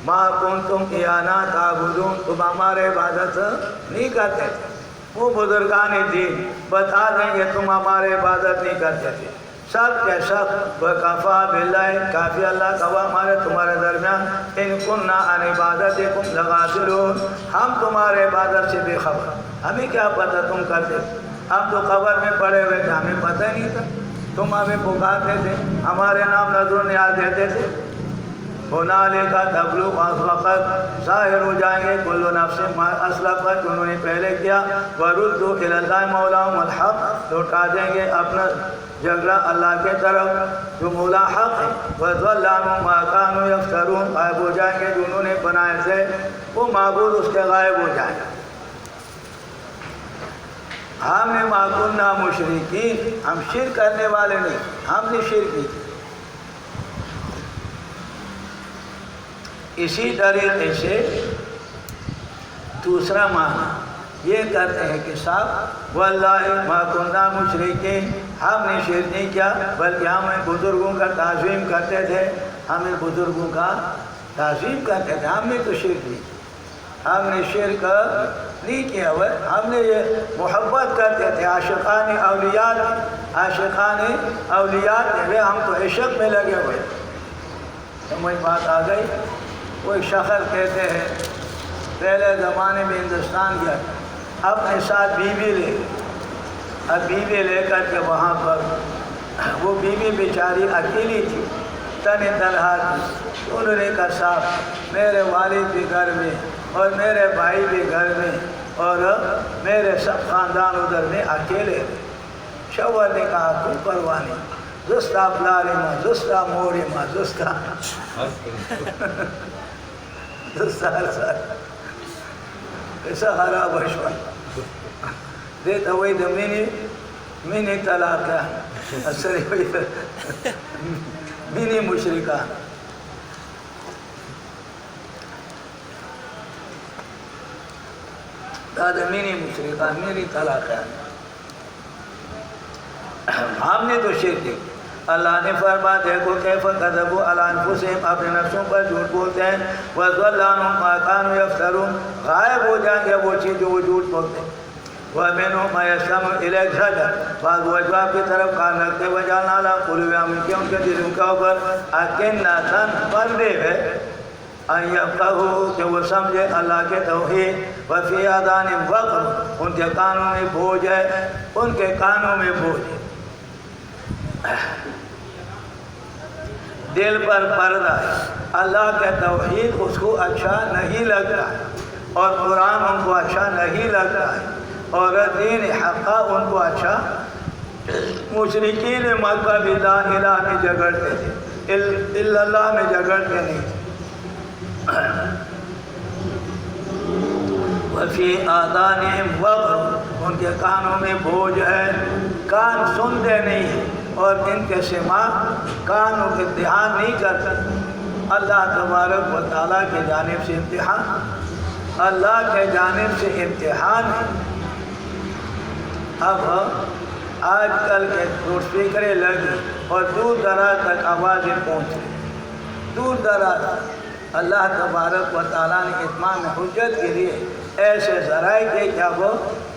S1: ما کنتم ایانا تعبدون، تم ہمارے عبادت نہیں کرتے تھے. وہ بزرگان دین بتا دیں گے تم ہمارے عبادت نہیں کرتے تھے. سب کے سب وکفا باللہ، کافی اللہ گواہ ہمارے تمہارے درمیان، ان کننا عن عبادتکم لغافلون، ہم تمہارے عبادت سے بے خبر، ہمیں کیا پتہ تم کرتے. ہم تو قبر میں پڑے ہوئے تھے، ہمیں پتہ ہی نہیں تھا. تم ہمیں پکارتے تھے، ہمارے نام نظر نیاز دیتے تھے. ہنالک تبلو وقت ظاہر ہو جائیں گے کل نفس ما اسلفت، انہوں نے پہلے کیا. وردوا الی اللہ مولاہم الحق، لوٹا دیں گے اپنا جھگڑا اللہ کے طرف جو مولا حق ہے. وضل عنہم ما کانوا یفترون، غائب ہو جائیں گے جو انہوں نے بنائے تھے وہ معبود اس کے غائب ہو جائیں گے. ہم نے ما کنا مشرکین، ہم شرک کرنے والے نہیں، ہم نے شرک کی. اسی طریقے سے دوسرا معنی یہ کرتے ہیں کہ صاحب واللہ ما کننا مشرکین، ہم نے شرک نہیں کیا بلکہ ہم بزرگوں کا تعظیم کرتے تھے، ہمیں بزرگوں کا تعظیم کرتے تھے، ہم نے تو شرک نہیں، ہم نے شرک نہیں کیا. ہم نے یہ محبت کرتے تھے عاشقان اولیاء، عاشقان اولیاء تھے، ہم تو عشق میں لگے ہوئے. سمجھ بات آ گئی. کوئی شخص کہتے ہیں پہلے زمانے میں ہندوستان گیا، اپنے ساتھ بیوی لے، اب بیوی لے کر کے وہاں پر وہ بیوی بیچاری اکیلی تھی، تنہا تھی. انہوں نے کہا صاحب میرے والد بھی گھر میں اور میرے بھائی بھی گھر میں اور میرے سب خاندان ادھر میں اکیلے. شوہر نے کہا کوئی پرواہ نہیں، زستا پلارما زستا مورما زستا ایسا خراب اشوان دیتا ہوئی دا منی طلاقہ اثری ہوئی منی مشرکان. دادا منی مشرکان منی طلاقہ. ہم نے تو شرک کی. اللہ نے فرما دیکھو کیف کذبوا علی انفسہم، اپنے نفسوں پر جھوٹ بولتے ہیں. وضل عنہم ما کانوا یفترون، غائب ہو جائیں گے وہ چیز جو وہ جھوٹ بولتے ہیں. ومنہم من یستمع الیک زجر، بعض وجوہ کی طرف کان رکھتے وجعلنا علی قلوبہم، ان کے دلوں کے اوپر اکنۃ، پردے ہے، ان یفقہوا، کہ وہ سمجھے اللہ کے توحید. وفی آذانہم وقر، ان کے کانوں میں بوجھ ہے، ان کے کانوں میں بوجھ ہے. دل پر پردہ ہے، اللہ کے توحید اس کو اچھا نہیں لگتا ہے اور قرآن ان کو اچھا نہیں لگتا ہے اور دین حقہ ان کو اچھا. مشرکین مکہ بھی لا الہ میں جھگڑتے تھے، الا اللہ میں جھگڑتے نہیں تھے. وفی آذانہم وقر، ان کے کانوں میں بوجھ ہے، کان سنتے نہیں ہیں اور ان کے سماع کانوں کے دھیان نہیں کرتے. اللہ تبارک و تعالیٰ کے جانب سے امتحان، اللہ کے جانب سے امتحان ہے. اب آج کل کے لاؤڈ اسپیکریں لگی اور دور دراز تک آوازیں پہنچ رہی، دور دراز. اللہ تبارک و تعالیٰ نے اتمام حجت کے لیے ایسے ذرائع کے کیا وہ،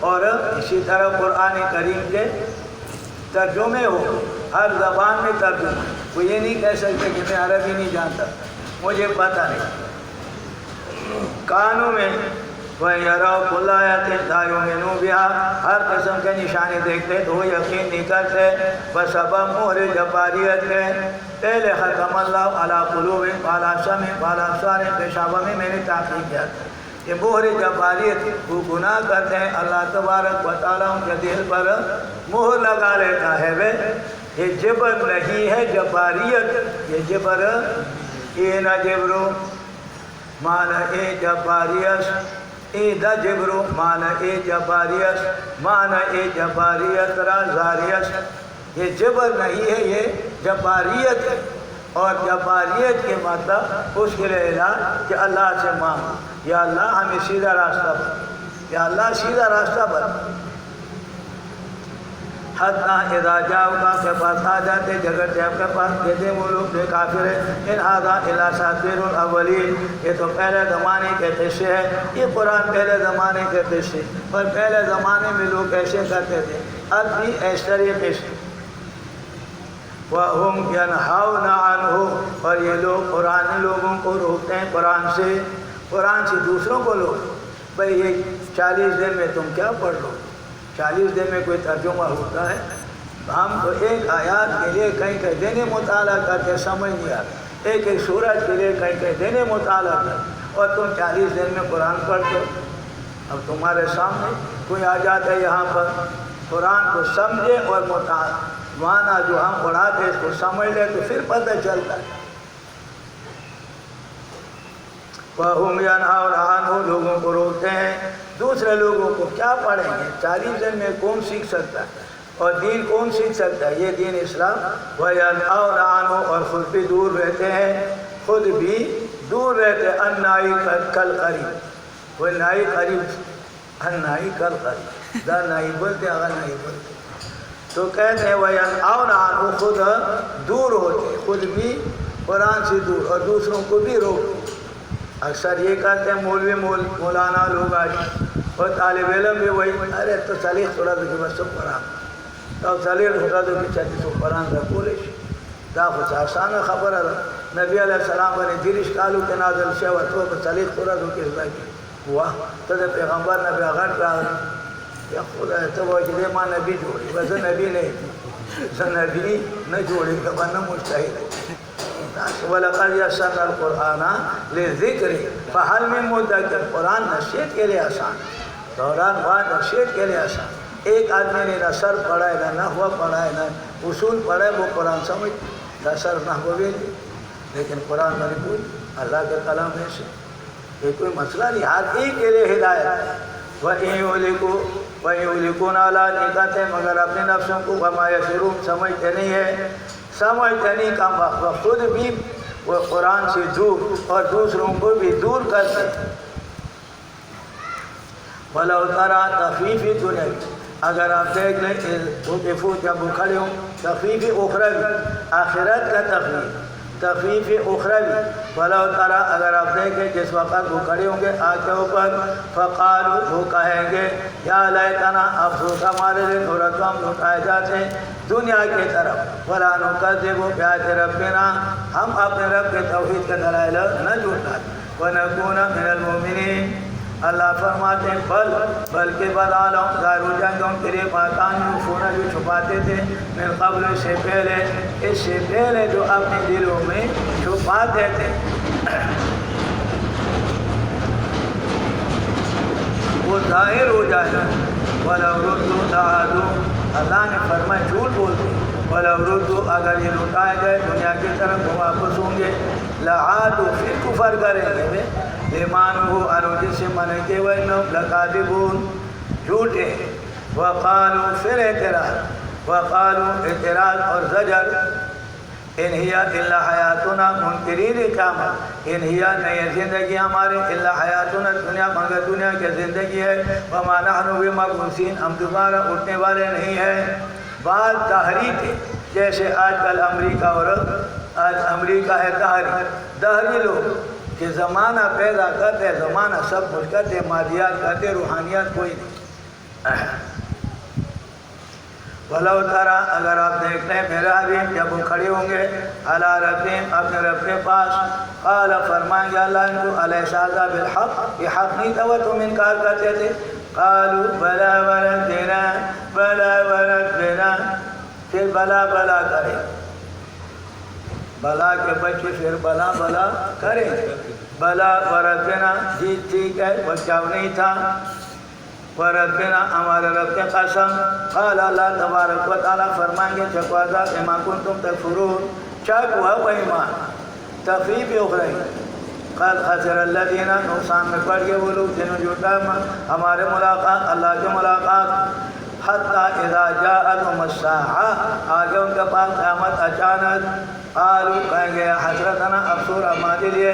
S1: اور اسی طرح قرآن کریم کے ترجمے ہو، ہر زبان میں ترجمہ. وہ یہ نہیں کہہ سکتے کہ میں عربی نہیں جانتا، مجھے پتہ نہیں. کانوں میں وَيَرَوْا كُلَّ آيَةٍ لَا يُؤْمِنُوا بِهَا، ہر قسم کے نشانے دیکھتے تو وہ یقین نہیں کرتے. وَسَبَبْ مُہْرِ جباریت ہے، پہلے ختم اللہ علی قلوبہم وعلی سمعہم وعلی ابصارہم پیشابہ میں نے تحقیق کیا تھا یہ مہر جباریت وہ گناہ کرتے ہیں اللہ تبارک و تعالیٰ ان کے دل پر مہر لگا لیتا ہے وہ یہ جبر نہیں ہے جباریت یہ جبر یہ نہ جبرو معنی اے جباریت اے دا جبرو معنی اے جباریت معنی اے جباریت را زاریت یہ جبر نہیں ہے یہ جباریت ہے اور جباریت کے مطلب اس کے لیے علاج کہ اللہ سے مانگو یا اللہ ہمیں سیدھا راستہ بتا یا اللہ سیدھا راستہ بتا حتیٰ اذا جاؤگا کے پاس آ جاتے جگہ جب کے پاس کہتے وہ لوگ بے کافر ہیں ان هذا الا اساطیر الاولین یہ تو پہلے زمانے کے قصے ہیں یہ قرآن پہلے زمانے کے قصے اور پہلے زمانے میں لوگ ایسے کرتے تھے اب بھی ایسے قصے وَهُمْ يَنْهَوْنَ عَنْهُ اور یہ لوگ قرآن لوگوں کو روکتے ہیں قرآن سے دوسروں کو لوگ بھئی یہ 40 دن میں تم کیا پڑھ لو 40 دن میں کوئی ترجمہ ہوتا ہے ہم تو ایک آیات کے لیے کہیں دن مطالعہ کرتے سمجھ نہیں آتا ایک سورج کے لیے کہیں دن مطالعہ کرتے اور تم 40 دن میں قرآن پڑھتے ہو اب تمہارے سامنے کوئی آ جاتا ہے یہاں پر قرآن کو سمجھے اور معنی جو ہم پڑھاتے اس کو سمجھ لے تو پھر پتہ چلتا ہے وَهُمْ يَنْهَوْنَ عَنْهُ لوگوں کو روکتے ہیں دوسرے لوگوں کو کیا پڑھیں گے 40 دن میں کون سیکھ سکتا ہے اور دین کون سیکھ سکتا ہے یہ دین اسلام وَيَنْهَوْنَ عَنْهُ اور خود بھی دور رہتے ہیں خود بھی دور رہتے ہیں النَّائِ کَالْقَرِیب وہ نائی قریب النَّائِ کَالْقَرِیب دا نائی بولتے اگر نائی بولتے تو کہتے ہیں وَيَنْهَوْنَ عَنْهُ خود دور ہوتے خود بھی قرآن سے دور اور دوسروں کو بھی روکتے اکثر یہ کہتے ہیں مولوی مولانا لوگ آج اور طالب علم بھی وہی ارے تو صلیح صورت کی بس سب قرآن تو صلیح صورت کی چاہتی تو قرآن کا بولش دا خود آسان خبر ہے نبی علیہ السلام نے دلش کالو کے نازل شیوہ تو صلیح صورت ہو کس لگی ہوا تو پیغمبر نبی اغر پہ آگا یا خدا ہے تو وہ جلے ماں نبی جوڑی بس نبی نہیں نبی نہ جوڑی کہ بنا مستحیل ہے وَلَقَدْ يَسَّرْنَا الْقُرْآنَ لِلذِّكْرِ فَهَلْ مِن مُدَّكِرٍ قرآن نصیحت کے لیے آسان دوران بعد نصیحت کے لیے آسان ایک آدمی نے نہ سر پڑھا ہے نہ نحو پڑھا ہے نہ اصول پڑھا ہے وہ قرآن سمجھ نہ سر نحو بھی نہیں لیکن قرآن مربوط اللہ کے کلام میں سے یہ کوئی مسئلہ نہیں ہر ایک کے لیے ہدایت ہے وَإِن يُهْلِكُونَ لَا نِكَتَ مگر اپنے نفسوں کو وَمَا يَشْعُرُونَ سمجھتے نہیں ہے سمجھتے نہیں کم وقت خود بھی وہ قرآن سے دور اور دوسروں کو بھی دور کرتے ہیں وَلَوْ تَرَى تَخْفِيفِ دُنْيَوِي اگر آپ دیکھ لیں وقفو جب وہ کھڑے ہوں تخفیف اخروی آخرت کا تخفیف اخروی وَلَوْ تَرَى اگر آپ دیکھیں جس وقت وہ کھڑے ہوں گے آگ کے اوپر فقالوا وہ کہیں گے یا لیتنا افسوس ہمارے لیے نورت ہم لوٹائے جاتے ہیں دنیا کی طرف وَلَا نُكَذِّبُ بِآيَاتِ رَبِّنَا ہم اپنے رب کے توحید کے دلائل نہ جھٹلائیں وَنَكُونَ مِنَ الْمُؤْمِنِينَ اللہ فرماتے ہیں بلکہ بدعالم ظاہر جنگوں کے لیے پاکان یوفون جو چھپاتے تھے من قبل سے پہلے جو اپنے دلوں میں چھپاتے تھے وہ ظاہر ہو جائے وَلَوْ رُدُّوا لَعَادُوا اللہ نے فرمایا جھوٹ بولتے وَلَوْ رُدُّوا اگر یہ لوٹائے گئے دنیا کی طرف وہ واپس ہوں گے لعادوا پھر کفر کریں گے ایمانہو انہوں جس سے منع کے وَإِنَّهُمْ لَكَاذِبُونَ جھوٹے وقالوا پھر اعتراض اور زجر ان ہی الا حیاتنا منکرین قیامت ان ہی نہیں زندگی ہماری الا حیاتنا دنیا مگر دنیا کی زندگی ہے وما نحن بمبعوثین ہم دوبارہ اٹھنے والے نہیں ہیں بعض تحریک جیسے آج کل امریکہ اور آج امریکہ ہے تحریک دہری لوگ کہ زمانہ پیدا کرتے زمانہ سب کچھ کرتے مادیات کرتے روحانیات کوئی نہیں وَلَوْ تَرَى اگر آپ دیکھتے ہیں میرے حبیب جب وہ کھڑے ہوں گے عَلَىٰ رَبِّهِمْ اپنے رب کے پاس قَالَ فرمائیں گے اللہ ان کو عَلَيْسَ هَٰذَا بِالْحَقِّ یہ حق نہیں تھا وہ تم انکار کرتے تھے قَالُوا بَلَىٰ وَرَبِّنَا بَلَىٰ وَرَبِّنَا پھر بلا کرے بلا کے بچے پھر بلا بلا کریں. بلا وربنا جی ٹھیک ہے وہ کیا نہیں تھا. وربنا ہمارے رب کے قسم. قال اللہ تبارک و تعالیٰ فرمائیں گے چکوازا بما کنتم تکفرون. چک ہوا وہ ایمان تفریح بھی ہو رہی. قد خسر الذین نقصان میں پڑ گئے وہ لوگ جنہوں جھوٹا ہمارے ملاقات اللہ کے ملاقات. حتیٰ اذا جاءتهم الساعہ آگے ان کے پاس قیامت اچانک. قالوا کہیں گے حسرتنا افسور ہمارے لیے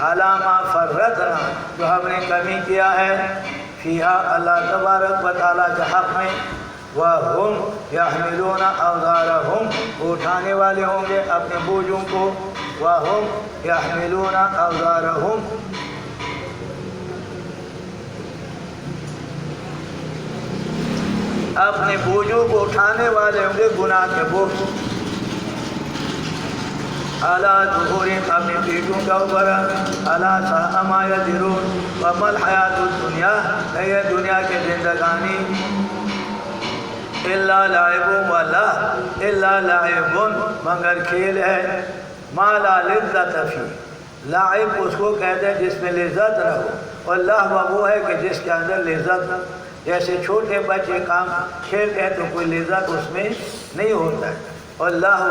S1: علی ما فرطنا جو ہم نے کمی کیا ہے فیہا اللہ تبارک و تعالیٰ کے حق میں. وَهُمْ يَحْمِلُونَ أَوْزَارَهُمْ اٹھانے والے ہوں گے اپنے بوجھوں کو. وَهُمْ يَحْمِلُونَ أَوْزَارَهُمْ اپنے بوجھوں کو اٹھانے والے ہوں گے گناہ کے بوجھ. عَلَىٰ ظُهُورِهِمْ اپنے پیٹھوں کے اوپر. عَلَىٰ سَاءَ مَا يَزِرُونَ. وَمَا الْحَيَاةُ الدُّنْيَا یہ دنیا کی زندگانی إِلَّا لَعِبٌ وَلَهْوٌ إِلَّا لَعِبٌ مگر کھیل ہے. مَا لَا لِذَّةَ فِيهِ لعب اس کو کہتے ہیں جس میں لذت نہ ہو. اور لہو وہ ہے کہ جس کے اندر لذت. جیسے چھوٹے بچے کام کھیلتے ہیں تو کوئی لذت اس میں نہیں ہوتا ہے. اور لہو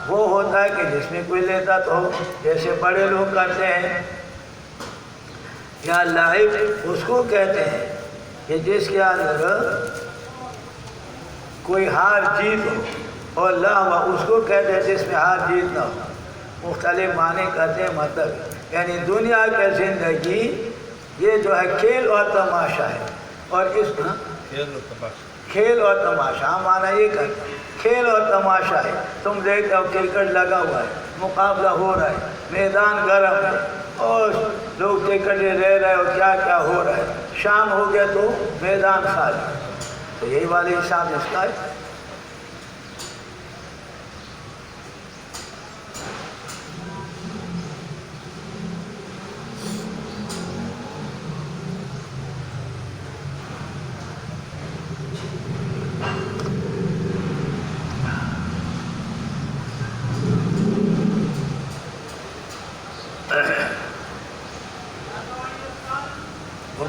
S1: وہ ہوتا ہے کہ جس میں کوئی لذت ہو جیسے بڑے لوگ کرتے ہیں. یا لعب اس کو کہتے ہیں کہ جس کے اندر کوئی ہار جیت ہو. اور لہو اس کو کہتے ہیں جس میں ہار جیت نہ ہو. مختلف معنی کرتے ہیں مطلب یعنی دنیا کی زندگی یہ جو ہے کھیل اور تماشا ہے. اور اس کھیل اور تماشا معنی یہ کرتے کھیل اور تماشا ہے. تم دیکھتے ہو کرکٹ لگا ہوا ہے مقابلہ ہو رہا ہے میدان گرم ہے اور لوگ کرکٹ رہ رہے اور کیا کیا ہو رہا ہے. شام ہو گیا تو میدان خالی. تو یہی والی حساب اس کا ہے.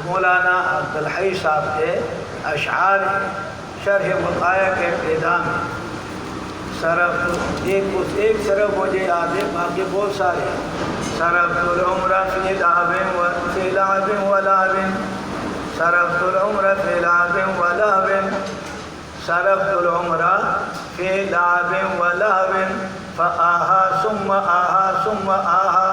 S1: مولانا عبدالحی صاحب کے اشعار شرح وقایہ کے ابتدا میں صرف ایک صرف مجھے یاد ہے باقی بہت سارے. صرفت العمر فی لعب و لعب صرفت العمر فی لعب و لعب صرفت العمر فی لعب و لعب فآہا ثم آہا ثم آہا.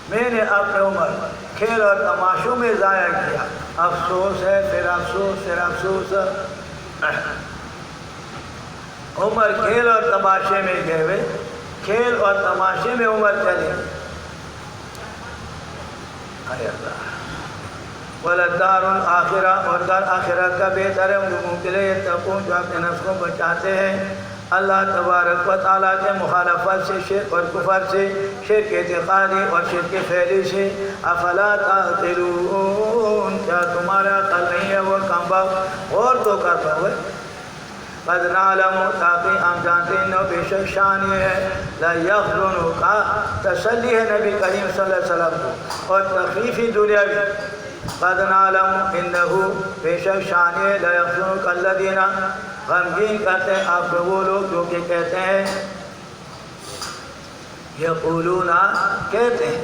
S1: میں نے اپنے عمر کھیل اور تماشوں میں ضائع کیا. افسوس ہے پھر افسوس پھر افسوس. عمر کھیل اور تماشے میں گئے ہوئے کھیل اور تماشے میں عمر چلے. اے اللہ. وَلَدَّارُ الْآخِرَةُ اور دار آخرت کا بہتر ہے ان لوگوں کے لیے یتقون جو اپنے نفس کو بچاتے ہیں اللہ تبارک و تعالیٰ کے مخالفت سے شرک اور کفر سے شرک اعتقادی اور شرک فعلی سے. افلا تعقلون کیا تمہارا عقل نہیں ہے وہ کم بخت اور تو کر پاؤ. قد نعلم تاکہ ہم جانتے ہیں بے شک شان یہ ہے لا یخذلون کا تسلی ہے نبی کریم صلی اللہ علیہ وسلم کو اور تخفیفی دنیاوی. قد نعلم انہو بے شک شان یہ لا یخذلون الذین غمگین کرتے ہیں آپ وہ لوگ جو کہ کہتے ہیں یقولون کہتے ہیں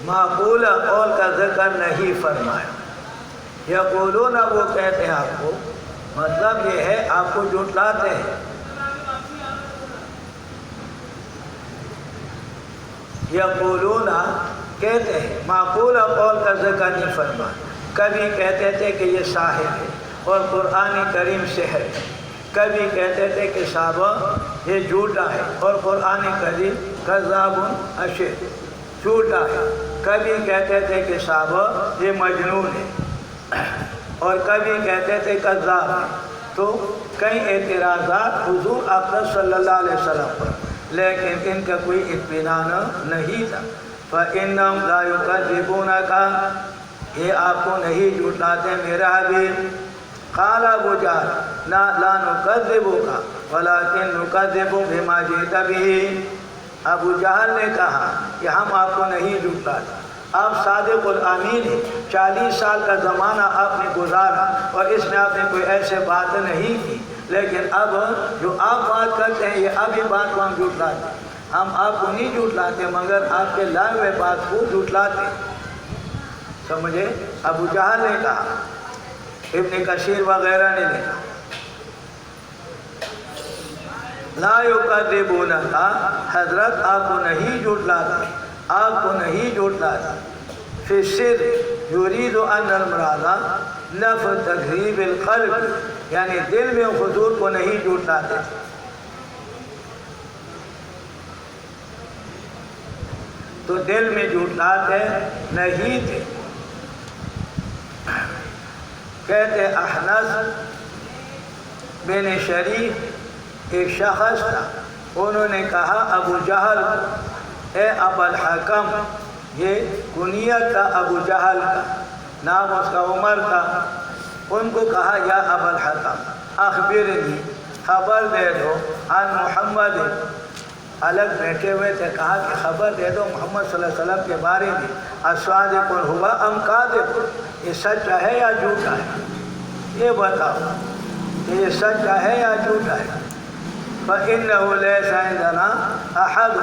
S1: معقول قول کا ذکر نہیں فرمایا. یقولون وہ کہتے ہیں آپ کو مطلب یہ ہے آپ کو جھٹلاتے ہیں. یقولون کہتے ہیں معقول قول کا ذکر نہیں فرمایا. کبھی کہتے تھے کہ یہ ساحر ہے اور قرآن کریم سحر ہے. کبھی کہتے تھے کہ صاحب یہ جھوٹا ہے اور قرآن کریم کذاب اشر جھوٹا ہے. کبھی کہتے تھے کہ صاحب یہ مجنون ہے اور کبھی کہتے تھے کذاب ہے. تو کئی اعتراضات حضور اکرم صلی اللہ علیہ وسلم پر لیکن ان کا کوئی اطمینان نہیں تھا۔ فَإِنَّهُمْ لَا يُكَذِّبُونَكَ، یہ آپ کو نہیں جھٹلاتے میرا حبیب۔ قال ابو جہل لا نُكَذِّبُكَ وَلَكِنْ نُكَذِّبُ بِمَا جِئْتَ بِهِ، ابو جہل نے کہا کہ ہم آپ کو نہیں جھٹلاتے، آپ صادق الامین ہیں، 40 سال کا زمانہ آپ نے گزارا اور اس میں آپ نے کوئی ایسے بات نہیں کی، لیکن اب جو آپ بات کرتے ہیں یہ ابھی بات کو ہم جھٹلاتے ہیں، ہم آپ کو نہیں جھٹلاتے مگر آپ کے لائے ہوئے بات کو جھٹلاتے، سمجھے؟ ابو جہل نے کہا، ابن کثیر وغیرہ نے لکھا لا یکذبونک، حضرت آپ کو نہیں جھٹلاتے، آپ کو نہیں جھٹلاتے۔ فی السر یرید ان المراد نفی تکذیب القلب، یعنی دل میں حضور کو نہیں جھٹلاتے، تو دل میں جھٹلاتے نہیں تھے۔ کہتے احنس بن شریف ایک شخص تھا، انہوں نے کہا ابو جہل کو، اے ابا الحکم، یہ کنیت تھا ابو جہل کا، نام اس کا عمر تھا، ان کو کہا یا ابا الحکم اخبرنی، خبر دے دو، عن محمد، الگ بیٹھے ہوئے تھے، کہا کہ خبر دے دو محمد صلی اللہ علیہ وسلم کے بارے میں، الصادق هو ام کاذب، یہ سچا ہے یا جھوٹا ہے، یہ بتاؤ کہ یہ سچا ہے یا جھوٹا ہے۔ فَإِنَّهُ لَيْسَ عِندَنَا أَحَدٌ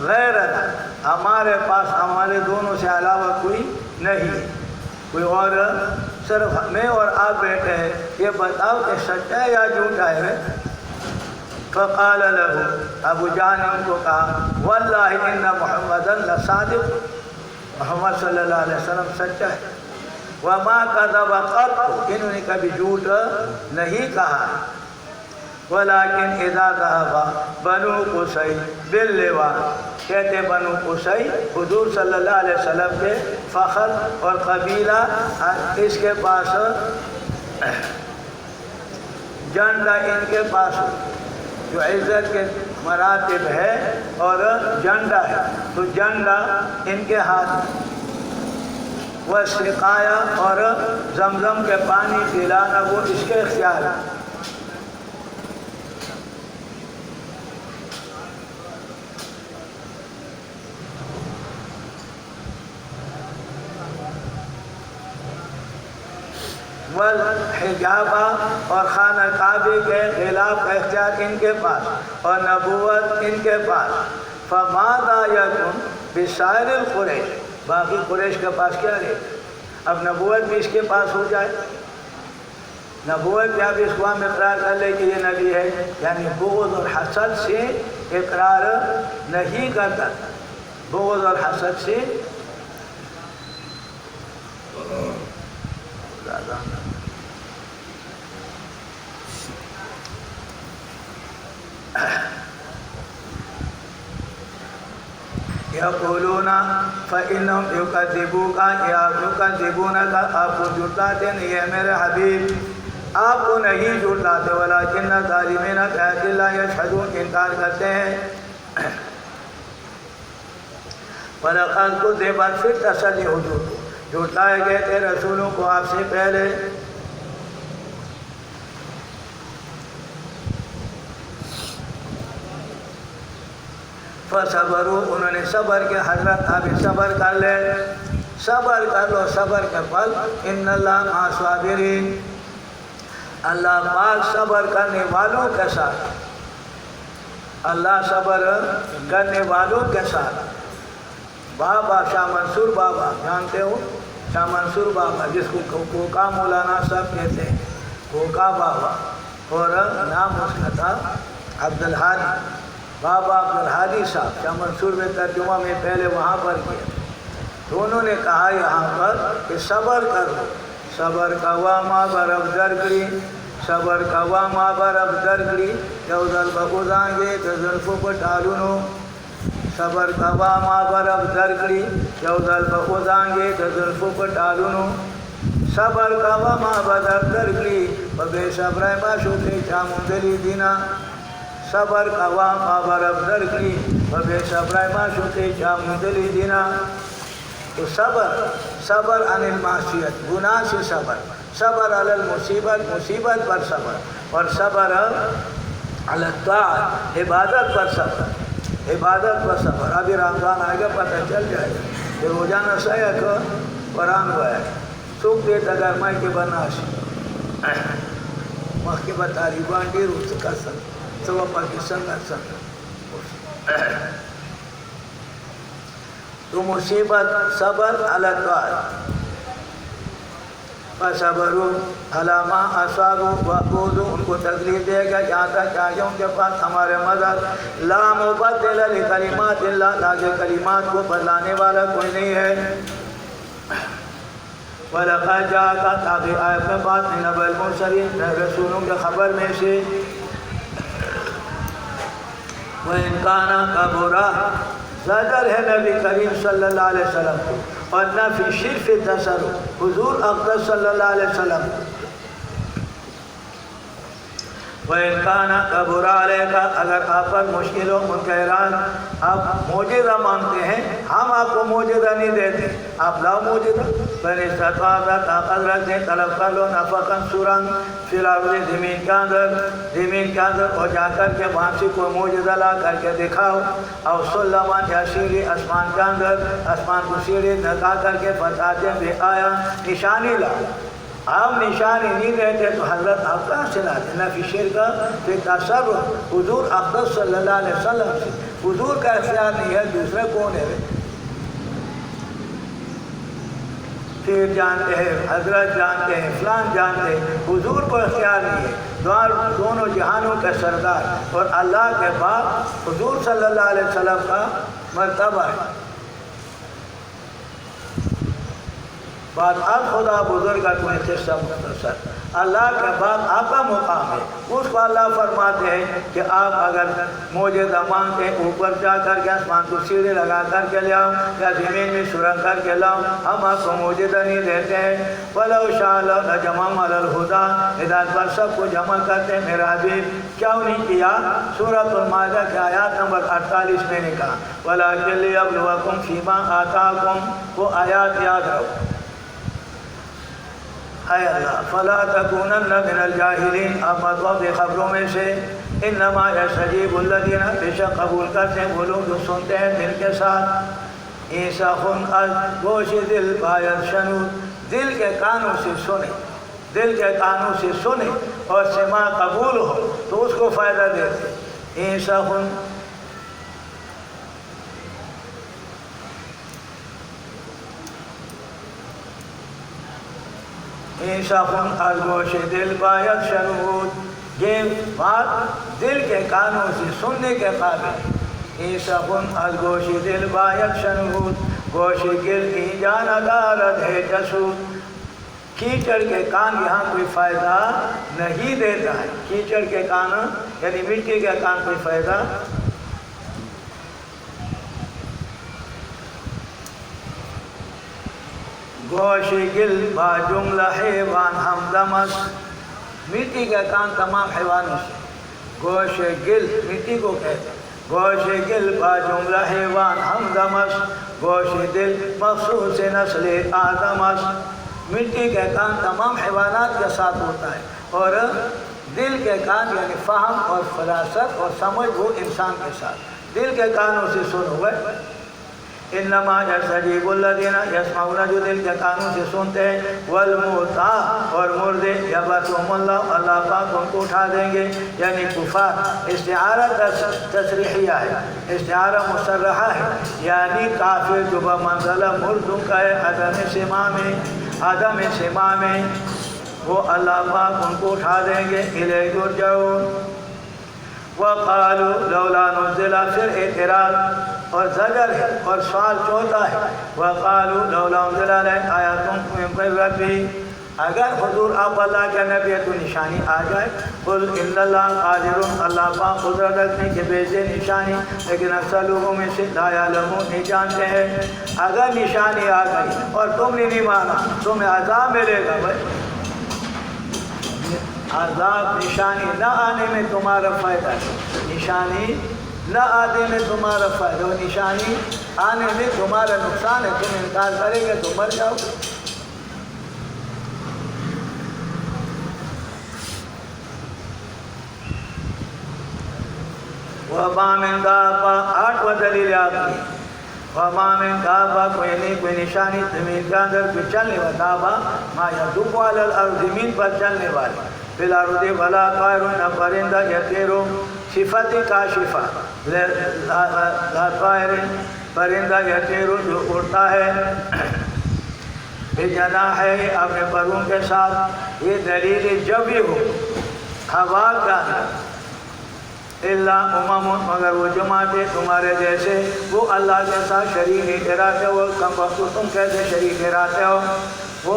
S1: غَيْرَنَا، ہمارے پاس ہمارے دونوں سے علاوہ کوئی نہیں، کوئی اور، صرف میں اور آپ بیٹھے ہیں، یہ بتاؤ کہ سچا ہے یا جھوٹا ہے۔ فقال له، ابو جہل نے ان کو کہا واللہ ان محمدا لصادق، محمد صلی اللہ علیہ وسلم سچا ہے، وما کذب قط، انہوں نے کبھی جھوٹ نہیں کہا، ولیکن اذا ذهب بنو قصی باللواء، کہتے بنو قصی حضور صلی اللہ علیہ وسلم کے فخر اور قبیلہ، اس کے پاس جھنڈا، ان کے پاس جو عزت کے مراتب ہے اور جھنڈا ہے، تو جھنڈا ان کے ہاتھ، وہ سقایا اور زمزم کے پانی پلانا وہ اس کے اختیار ہے۔ والحجابہ، اور خانہ کعبے کے خلاف کا اختیار ان کے پاس، اور نبوت ان کے پاس۔ فماذا یکن بسائر القریش، باقی قریش کے پاس کیا رہے؟ اب نبوت بھی اس کے پاس ہو جائے، نبوت بھی اب اس کو ہم اقرار کر لیں کہ یہ نبی ہے، یعنی بغض اور حسد سے اقرار نہیں کرتا، بغض اور حسد سے یقولون فإنهم یکذبوک، یا یکذبونک، آپ کو جھٹلاتے نہیں ہے میرے حبیب، آپ کو نہیں جھٹلاتے، ولکن الظالمین بآیات اللہ یجحدون، انکار کرتے ہیں۔ وَلَقَدْ كُذِّبَتْ، پھر تسلی حضور کو، جھٹلائے گئے تھے رسولوں کو آپ سے پہلے۔ فَصَبَرُوا، انہوں نے صبر کے، حضرت ابھی صبر کر لے، صبر کر لو، صبر کے پھل ان اللہ مع الصابرین، اللہ پاک صبر کرنے والوں کے ساتھ، اللہ صبر کرنے والوں کے ساتھ۔ بابا شاہ منصور بابا جانتے ہو، شاہ منصور بابا جس کو کوکا مولانا صاحب کہتے ہیں، کوکا بابا، اور نام اس کا تھا عبدالحادی، بابا عبدالحادی صاحب، شاہ منصور میں ترجمہ میں پہلے وہاں پر کیا، تو انہوں نے کہا یہاں پر کہ صبر کرو، صبر کا واما برف درگری، صبر کا واما برف درگری، جوزل بگوزانگے تزلفو پٹالونو، صبر کا واما برف درگری، جوزل بگوزانگے تزلفو پٹالونو، صبر کا واما برف درگری، ببے صبر باشو کے چامندلی دینا، صبر کوا برف درکلی و بے صبر ما شکی چامدلی دینا. تو صبر عن المعصیت گناہ سے صبر علی المصیبت مصیبت پر صبر, اور صبر علی الطاعت عبادت پر صبر. ابھی رمضان آئے گا پتہ چل جائے گا کہ روزانہ سایہ کو قرآن ہوا ہے سوکھ دیتا گرمائی کے بناسی مخ کے طالبان ڈیر اس کا سن تو پاکستان کا سن. تو مصیبت صبر علی الطاعت فصبروا علی ما اصابوا وعبودوا, ان کو تکلیف دے گا جہاں تک چاہیے ان کے پاس ہمارے مدد. لا مبدل لکلمات اللہ, تاکہ کلمات کو بدلانے والا کوئی نہیں ہے. وَلَقَدْ جَاءَكَ, تاکہ آیت میں بات من نبأ المرسلین, رسولوں کے خبر میں سے. وَإِنْ كَانَ كَبُرَ, زجر ہے نبی کریم صلی اللہ علیہ وسلم کو, اور نہ فی شرف تصرف حضور اقدس صلی اللہ علیہ وسلم. وَإِنْ كَانَ كَبُرَ عَلَيْكَ, اگر آپ پر مشکل و منکرات, آپ معجزہ مانگتے ہیں, ہم آپ کو معجزہ نہیں دیتے, آپ لاؤ معجزہ. فَإِنِ اسْتَطَعْتَ, طاقت رکھتے طلب کر لو نفقاً سورن فی الارض, زمین کے اندر, اور جا کر کے وہاں سے کوئی معجزہ لا کر کے دکھاؤ. او سلمان, یا سیڑھی آسمان کے اندر, آسمان کو سیڑھی نکا کر کے فتاتے بے آیا, نشانی لا. آپ نشانی نہیں دیتے تو حضرت آپ کہاں سے لاتے؟ نہ فی شرک فی تصرف, حضور اقدس صلی اللہ علیہ وسلم سے, حضور کا اختیار نہیں ہے, دوسرے کون ہے؟ پھر جانتے ہیں, حضرت جانتے ہیں, فلان جانتے ہیں, حضور کو اختیار نہیں ہے. دونوں جہانوں کے سردار اور اللہ کے بعد حضور صلی اللہ علیہ وسلم کا مرتبہ ہے. بعد اب خدا بزرگ کا کوئی قصہ مختصر, اللہ کے بعد آپ کا مقام ہے. اس کو اللہ فرماتے ہیں کہ آپ اگر معجزہ مانگتے ہیں, اوپر جا کر کے آسمان کو سیڑھی لگا کر کے لے آؤ, یا زمین میں سرنگ کر کے لاؤ, ہم آپ کو معجزہ نہیں دیتے ہیں. وَلَوْ شَاءَ اللَّهُ لَجَمَعَهُمْ عَلَى الْهُدَىٰ, ہدایت پر سب کو جمع کرتے ہیں میرا حبیب. کیوں نہیں کیا؟ سورۃ المائدہ کی آیات نمبر 48 میں نے کہا وَلَٰكِن لِيَبْلُوَكُمْ فِي مَا آتَاكُمْ, وہ آیات یاد رکھو. اے اللہ فلا تکونن من الجاہلین, آپ مطلب خبروں میں سے. انما یستجیب الذین, بے شک قبول کرتے ہیں وہ لوگ جو سنتے ہیں دل کے ساتھ. ایساخن از گوش دل باید شنود, دل کے کانوں سے سنیں, دل کے کانوں سے سنیں اور سماع قبول ہو تو اس کو فائدہ دیتے. ایساخن ایساخن از گوش دل باید شنود, یہ بات دل کے کانوں سے سننے کے قابل. ایساخن از گوش دل باید شنود, گوش گل کی جان دارد ہے جسود. کیچڑ کے کان یہاں کوئی فائدہ نہیں دیتا ہے. کیچڑ کے کان یعنی مٹی کے کان کوئی فائدہ. گوش گل با جملہ حیوان ہمدمس, مٹی کے کان تمام حیوانوں سے. گوش گل مٹی کو کہتے ہیں. گوش گل با جملہ حیوان ہمدمس, گوش دل مخصوص نسل آدمس. مٹی کے کان تمام حیوانات کے ساتھ ہوتا ہے, اور دل کے کان یعنی فہم اور فراست اور سمجھ وہ انسان کے ساتھ. دل کے کانوں سے سن ہوئے. انما یستجیب الذین یسمعون, جو دل کے کانوں سے سنتے ہیں. والموتیٰ, اور مردے. یبعثہم اللہ, اللہ پاک ان کو اٹھا دیں گے. یعنی کفار, استعارہ تصریحیہ ہے, استعارہ مصرحہ ہے, یعنی کافر جو بمنزلہ مردوں کا ہے عدم سماع میں, وہ اللہ پاک ان کو اٹھا دیں گے. الیہ یرجعون. وقالوا لولا نزل, پھر اعتراض اور زجر ہے اور سوال چوتھا ہے. وقالوا لولا انزل علیہ آیات من ربہ, اگر حضور آپ اللہ کے نبی تو نشانی آ جائے. قل ان اللہ قادر, اللہ پاک قدرت رکھنے کے بھیجے نشانی, لیکن اکثر لوگوں میں سے لا یعلمون, نہیں جانتے ہیں. اگر نشانی آ گئی اور تم نے نہیں مانا تمہیں عذاب ملے گا. بھائی عذاب نشانی نہ آنے میں تمہارا فائدہ ہے، نشانی نہ آنے میں تمہارا فائدہ، اور نشانی آنے میں تمہارا نقصان ہے، تم انکار کرے گے تو مر جاؤ گے۔ وَمَا مِن دَابَّةٍ، 8واں دلیل آخری، وَمَا مِن دَابَّةٍ، کوئی نہیں کوئی نشانی زمین کے اندر کوئی چلنے والا، دابا ما یدب علی الارض، زمین پر چلنے والا، فی الارض ولا طائر، نہ پرندہ یطیر، صفت کاشفہ، لا طائر، پرندہ یطیر جو اڑتا ہے، بجناحیہ، اپنے پروں کے ساتھ، یہ دلیل جب یہ ہو ہوا کا اللہ امم، مگر وہ جماعتیں تمہارے جیسے، وہ اللہ کے ساتھ شریک نہیں ٹھہراتے، وہ کم وقت تم کیسے شریک ٹھہراتے ہو، وہ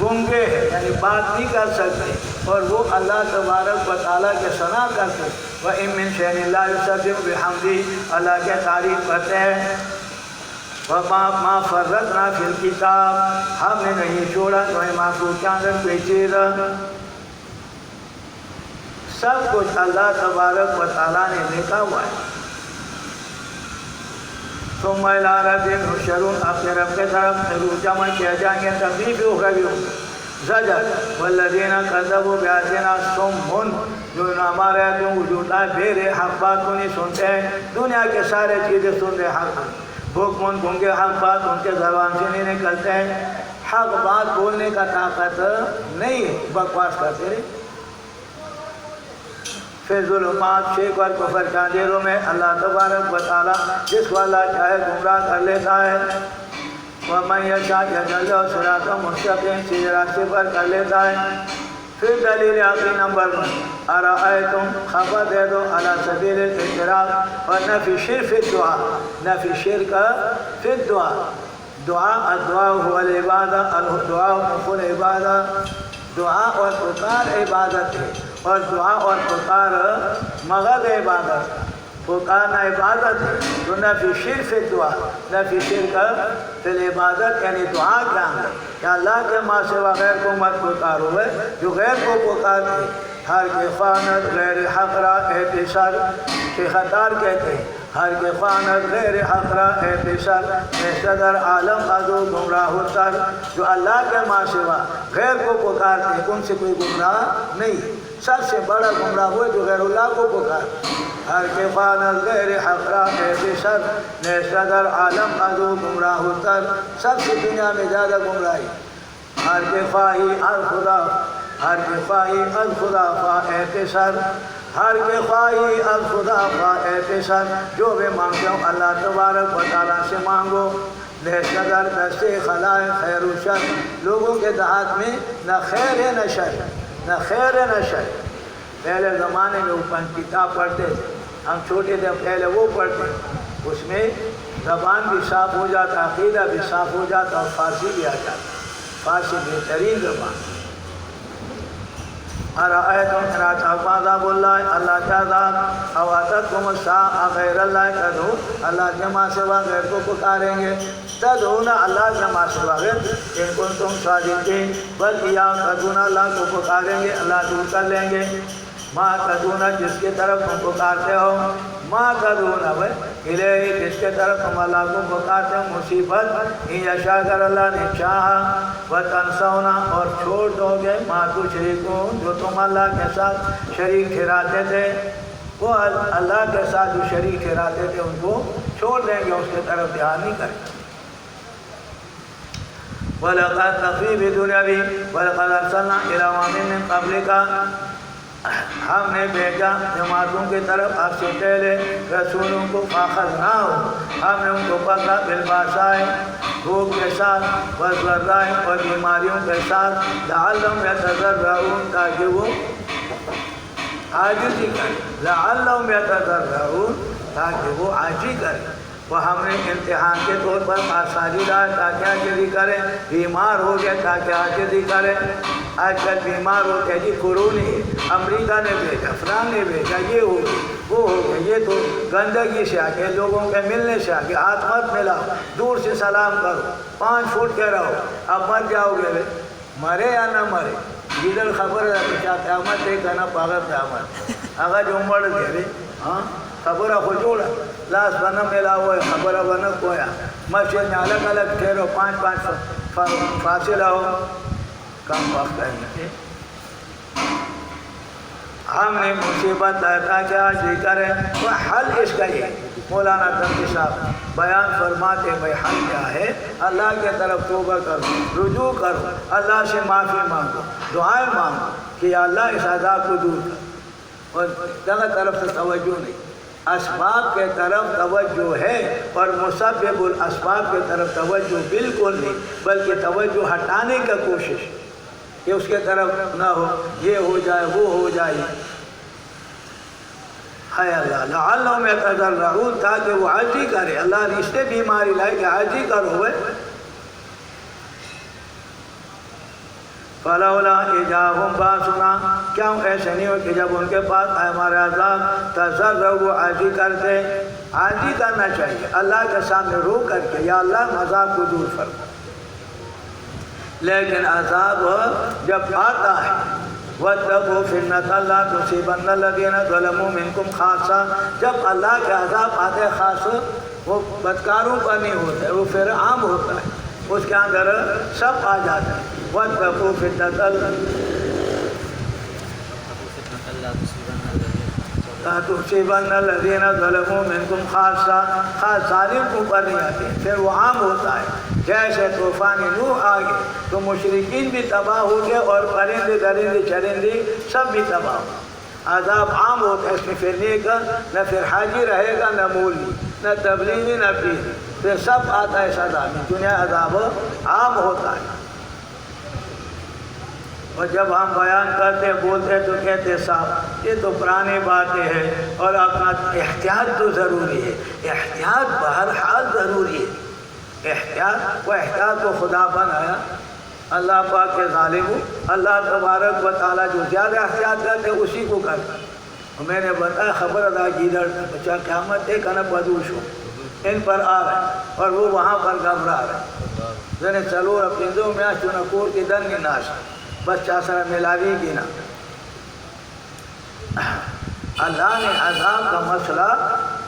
S1: گنگے ہیں یعنی بات نہیں کر سکتے، اور وہ اللہ تبارک و تعالیٰ کے ثنا کرتے، وَإِن مِّن شَيْءٍ إِلَّا يُسَبِّحُ بِحَمْدِهِ، اللہ کے تعریف کرتے ہیں، وَمَا فَرَّطْنَا فِي الْكِتَابِ، ہم نے نہیں چھوڑا تمہیں محفوظ کے اندر کوئی چیز، سب کچھ اللہ تبارک و تعالیٰ نے لکھا ہوا ہے۔ ثم إِلَىٰ رَبِّهِمْ يُحْشَرُونَ، اپنے رب کے طرف ضرور جمع کیا جائیں گے، تکلیف اخروی زجر، وَالَّذِينَ كَذَّبُوا بِآيَاتِنَا صُمٌّ، جو ہمارے آیاتوں کو جھوٹا بہرے، حق بات کو نہیں سنتے ہیں، دنیا کے سارے چیزیں سنتے حق، بکمن گنگے، حق بات ان کے زبان سے نہیں نکلتے ہیں، حق بات بولنے کا طاقت نہیں ہے، بکواس کرتے رہے۔ فی ظلمات، شرک اور کفر کے اندھیروں میں، اللہ تبارک و تعالیٰ جس کو اللہ چاہے گمراہ کر لیتا ہے، وَمَن یشاء یجعل لہ صراطا مستقیما، سیدھے راستے پر کر لیتا ہے۔ پھر دلیل آخری نمبر 1، ارأیتم، خبر دے دو، علی سبیل الاعتراف، اور نفی شرک فی الدعا، نفی شرک فی الدعا، دعا، الدعا هو العبادہ، الدعا هو العبادہ، دعا اور پکار عبادت ہے، اور دعا اور پکار مغز عبادت، پکارنا عبادت ہے، تو نفی شرک فی الدعا، نفی شرک فی العبادت، یعنی دعا کیا ہے کہ اللہ کے ماں سوا غیر کو مت پکارو، جو غیر کو پکارتے ہر کے خوانت غیر حق را احتسار، شیخ اتار کہتے ہیں ہر کے خوانت غیر حق را احتسار، صدر عالم ازو گمراہ ہوتر، جو اللہ کے ماں سوا غیر کو پکارتے ہیں ان سے کوئی گمراہ نہیں، سب سے بڑا گمراہ ہوئے جو غیر اللہ کو پکار، ہر کے خوانت غیر حق را احتسار، صدر عالم ازو گمراہ ہوتر، سب سے دنیا میں زیادہ گمراہی، ہر کے خواہی الخدا، ہر کے خواہی الخدا خواہ احتسار، ہر کے خواہی الخدا خواہ احتسار، جو بھی مانگتے ہو اللہ تبارک و تعالیٰ سے مانگو، صدر دستے خلائے خیر و شر، لوگوں کے دہات میں نہ خیر ہے نہ شر، نہ خیر ہے نہ شر۔ پہلے زمانے میں وہ کتاب پڑھتے تھے، ہم چھوٹے تھے پہلے وہ پڑھتے، اس میں زبان بھی صاف ہو جاتا، عقیدہ بھی صاف ہو جاتا، اور فارسی بھی آ جاتا، فارسی بہترین زبان۔ ارأیتم ان اتاکم عذاب اللہ، اللہ کا عذاب، او اتتکم الساعۃ غیر اللہ تدعون، اللہ کے ماں سوا غیر کو پکاریں گے، تدعون اللہ کے ماں سوا غیر، ان کنتم صادقین، بل ایاہ تدعون، اللہ کو پکاریں گے، اللہ دور کر لیں گے، ما تدعون، جس کی طرف تم پکارتے ہو، ما تدعون الیہ، جس کے طرف تم اللہ کو پکارتے ہو، مصیبت ان یشاء، اگر اللہ نے چاہا، وتنسون، اور چھوڑ دو گے، ما تشرکون، جو تم اللہ کے ساتھ شریک ٹھہراتے تھے، وہ اللہ کے ساتھ جو شریک ٹھہراتے تھے ان کو چھوڑ دیں گے، اس کی طرف دھیان نہیں کریں گے۔ وَلَقَدْ تَخْفِيفِ دُنْيَوِي وَلَقَدْ أَرْسَلْنَا إِلَىٰ أُمَمٍ مِّن قَبْلِكَ، ہم نے بھیجا جماعتوں کی طرف آپ سے پہلے رسولوں کو، فَأَخَذْنَاهُمْ، ہم نے ان کو پکڑا، بِالْبَأْسَاءِ، بھوک کے ساتھ، وَالضَّرَّاءِ، اور بیماریوں کے ساتھ، لَعَلَّهُمْ يَتَضَرَّعُونَ، تاکہ وہ عاجزی کریں، لَعَلَّهُمْ يَتَضَرَّعُونَ، تاکہ وہ عاجزی کریں۔ وہ ہم نے امتحان کے طور پر آسانی لائے تاکہ عاجزی کریں، بیمار ہو گئے تاکہ عاجزی کریں۔ آج کل بیمار ہوتے ہیں، جی کورونی، امریکہ نے بھیجا، فلان نے بھیجا، یہ ہو گیا وہ ہو گیا، یہ تو گندگی سے آ کے، لوگوں کے ملنے سے آ کے، ہاتھ مت ملاؤ، دور سے سلام کرو، 5 فٹ کے رہو، اب مر جاؤ گے، مرے یا نہ مرے گیدڑ خبر ہے کہ کیا قیامت ہے کہ نہ پاگل قیامت آگا جو مڑ دے رہے ہاں خبر کو جوڑا لاس بنا ملا ہوا ہے خبر بنا کویا مسجد میں الگ الگ ٹھہرو 5 فاصلہ ہو کم وقت ہے ہم نے مصیبت عطا کیا ذکر ہے وہ حل اس کا یہ مولانا تنقی صاحب بیان فرماتے بھائی حل کیا ہے اللہ کے طرف توبہ کرو رجوع کرو اللہ سے معافی مانگو دعائیں مانگو کہ یا اللہ اس عذاب کو دور کر اور غلط طرف سے توجہ نہیں اسباب کے طرف توجہ ہے اور مسبب الاسباب کے طرف توجہ بالکل نہیں بلکہ توجہ ہٹانے کا کوشش کہ اس کے طرف نہ ہو یہ ہو جائے وہ ہو جائے ہے اللہ لعلہم یتضرعون تاکہ وہ عاجزی کرے اللہ رشتے بیماری لائے کہ عاجزی کرو فلولا اجاہم باسنا کیوں ایسے نہیں ہو کہ جب ان کے پاس آئے ہمارے عذاب تضرعوا عاجزی کرتے عاجزی کرنا چاہیے اللہ کے سامنے رو کر کے یا اللہ عذاب کو دور فرما لیکن عذاب جب آتا ہے وَاتَّقُوا فِتْنَةً لَا تُصِيبَنَّ الَّذِينَ ظَلَمُوا مِنْكُمْ خَاصَّةً جب اللہ کے عذاب آتے خاص وہ بدکاروں پر نہیں ہوتا ہے وہ پھر عام ہوتا ہے اس کے اندر سب آ جاتا ہے وَاتَّقُوا فِتْنَةً لَا تُصِيبَنَّ الَّذِينَ ظَلَمُوا مِنْكُمْ خَاصَّةً خاص ظالم کو پر نہیں آتے پھر وہ عام ہوتا ہے جیسے طوفان نوح آگے تو مشرکین بھی تباہ ہو گئے اور پرندے درندے چرندے سب بھی تباہ ہو عذاب عام ہوتا ہے اس میں پھرنے کا نہ پھر حاجی رہے گا نہ مولوی نہ تبلیغی نہ پیری پھر سب آتا ہے سزا میں دنیا عذاب عام ہوتا ہے اور جب ہم بیان کرتے بولتے تو کہتے صاحب یہ تو پرانی باتیں ہیں اور اپنا احتیاط تو ضروری ہے احتیاط بہرحال ضروری ہے احتیاط کو خدا بنایا اللہ پاک کے ظالم ہوں اللہ تبارک و تعالیٰ جو زیادہ احتیاط کرتے اسی کو کرتے میں نے بتایا خبر ادا گیدڑ بچہ قیامت ایک انب بدوش ہو ان پر آ رہے ہیں اور وہ وہاں پر گھبرا رہے ہیں جنہیں چلور اپنی دو میں چنکور کی دن کی ناش بس چاسر ملاوی کی نا اللہ نے عذاب کا مسئلہ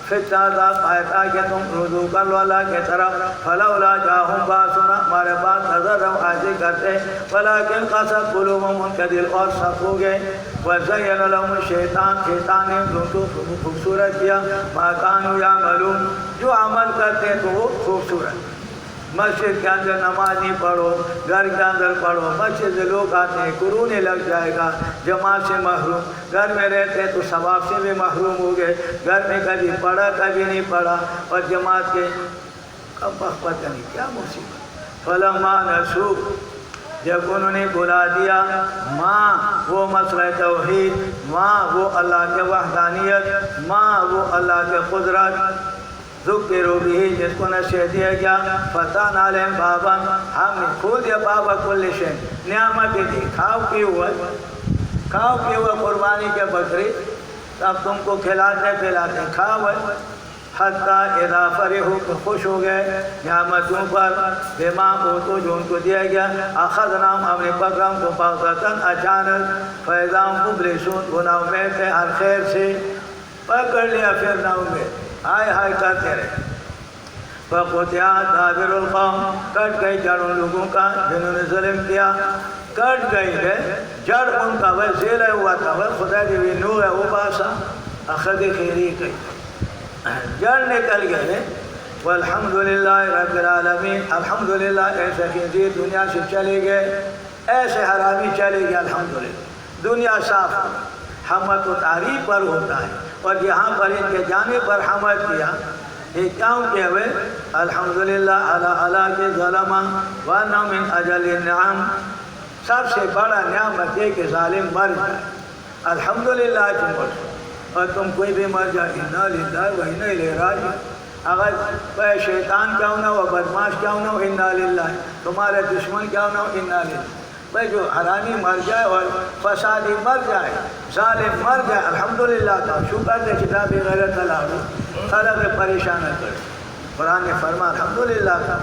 S1: فتنہ عذاب آیتا کہ تم رجوع کر لو اللہ کے طرف فلولا جاہم باسنا ہمارے پاس نظر رہو عاجزی کرتے ولیکن قصد قلوبہم ان کے دل اور سخت ہو گئے وزین لهم شیطان نے ان کو خوبصورت کیا ما کانوا یعملون جو عمل کرتے تو وہ خوبصورت مسجد کے اندر نماز نہیں پڑھو گھر کے اندر پڑھو مسجد سے لوگ آتے ہیں قرونے لگ جائے گا جماعت سے محروم گھر میں رہتے تو ثواب سے بھی محروم ہو گئے گھر میں کبھی پڑھا کبھی نہیں پڑھا اور جماعت کے کب وقت پتہ نہیں کیا مصیبت فلما نسوا جب انہوں نے بلا دیا ماں وہ مسئلہ توحید ماں وہ اللہ کے وحدانیت ماں وہ اللہ کے قدرت ذکروا بھی جس کو نصیحت دیا گیا فتحنا علیہم بابا ہم نے کھول دیا بابا کل شیء نعمت دی کھاؤ پیو قربانی کے بکری اب تم کو کھلاتے پلاتے کھاؤ حتیٰ اذا فرحوا خوش ہو گئے نعمتوں پر بما اوتوا جو ان کو دیا گیا اخذناہم ہم نے پکڑا ان کو بغتۃ اچانک فاذا هم مبلسون وہ نا امید تھے ہر خیر سے پکڑ لیا پھر نا امید ہائے ہائے کرتے رہے فقطع دابر القوم کٹ گئی جڑ ان لوگوں کا جنہوں نے ظلم کیا کٹ گئی ہے جڑ ان کا وہ زیلہ ہوا تھا وہ خدا کی بھی نور ہے وہ باسا اخذ خیری گئی جڑ نکل گئے والحمدللہ رب العالمین الحمدللہ ایسے خنزیر دنیا سے چلے گئے ایسے حرامی چلے گئے الحمدللہ دنیا صاف حمد و تعریف پر ہوتا ہے اور یہاں پر ان کے جانے پر حمد کیا یہ کیوں کہ ہوئے الحمدللہ علی کے ظلمہ وانا من اجل النعم سب سے بڑا نعمت ہے کہ ظالم مر جائے الحمدللہ تم مر اور تم کوئی بھی مر جائے انا للہ و انا الیہ راجعون اگر وہ شیطان کیوں نہ ہو بدماش کیوں نہ ہو انا للہ تمہارے دشمن کیوں نہ ہو انا للہ بھائی جو حرامی مر جائے اور فسادی مر جائے ظالم مر جائے الحمدللہ کا شکر دے کتاب غیرت اللہ خلق پریشان کرے قرآن نے فرما الحمدللہ کا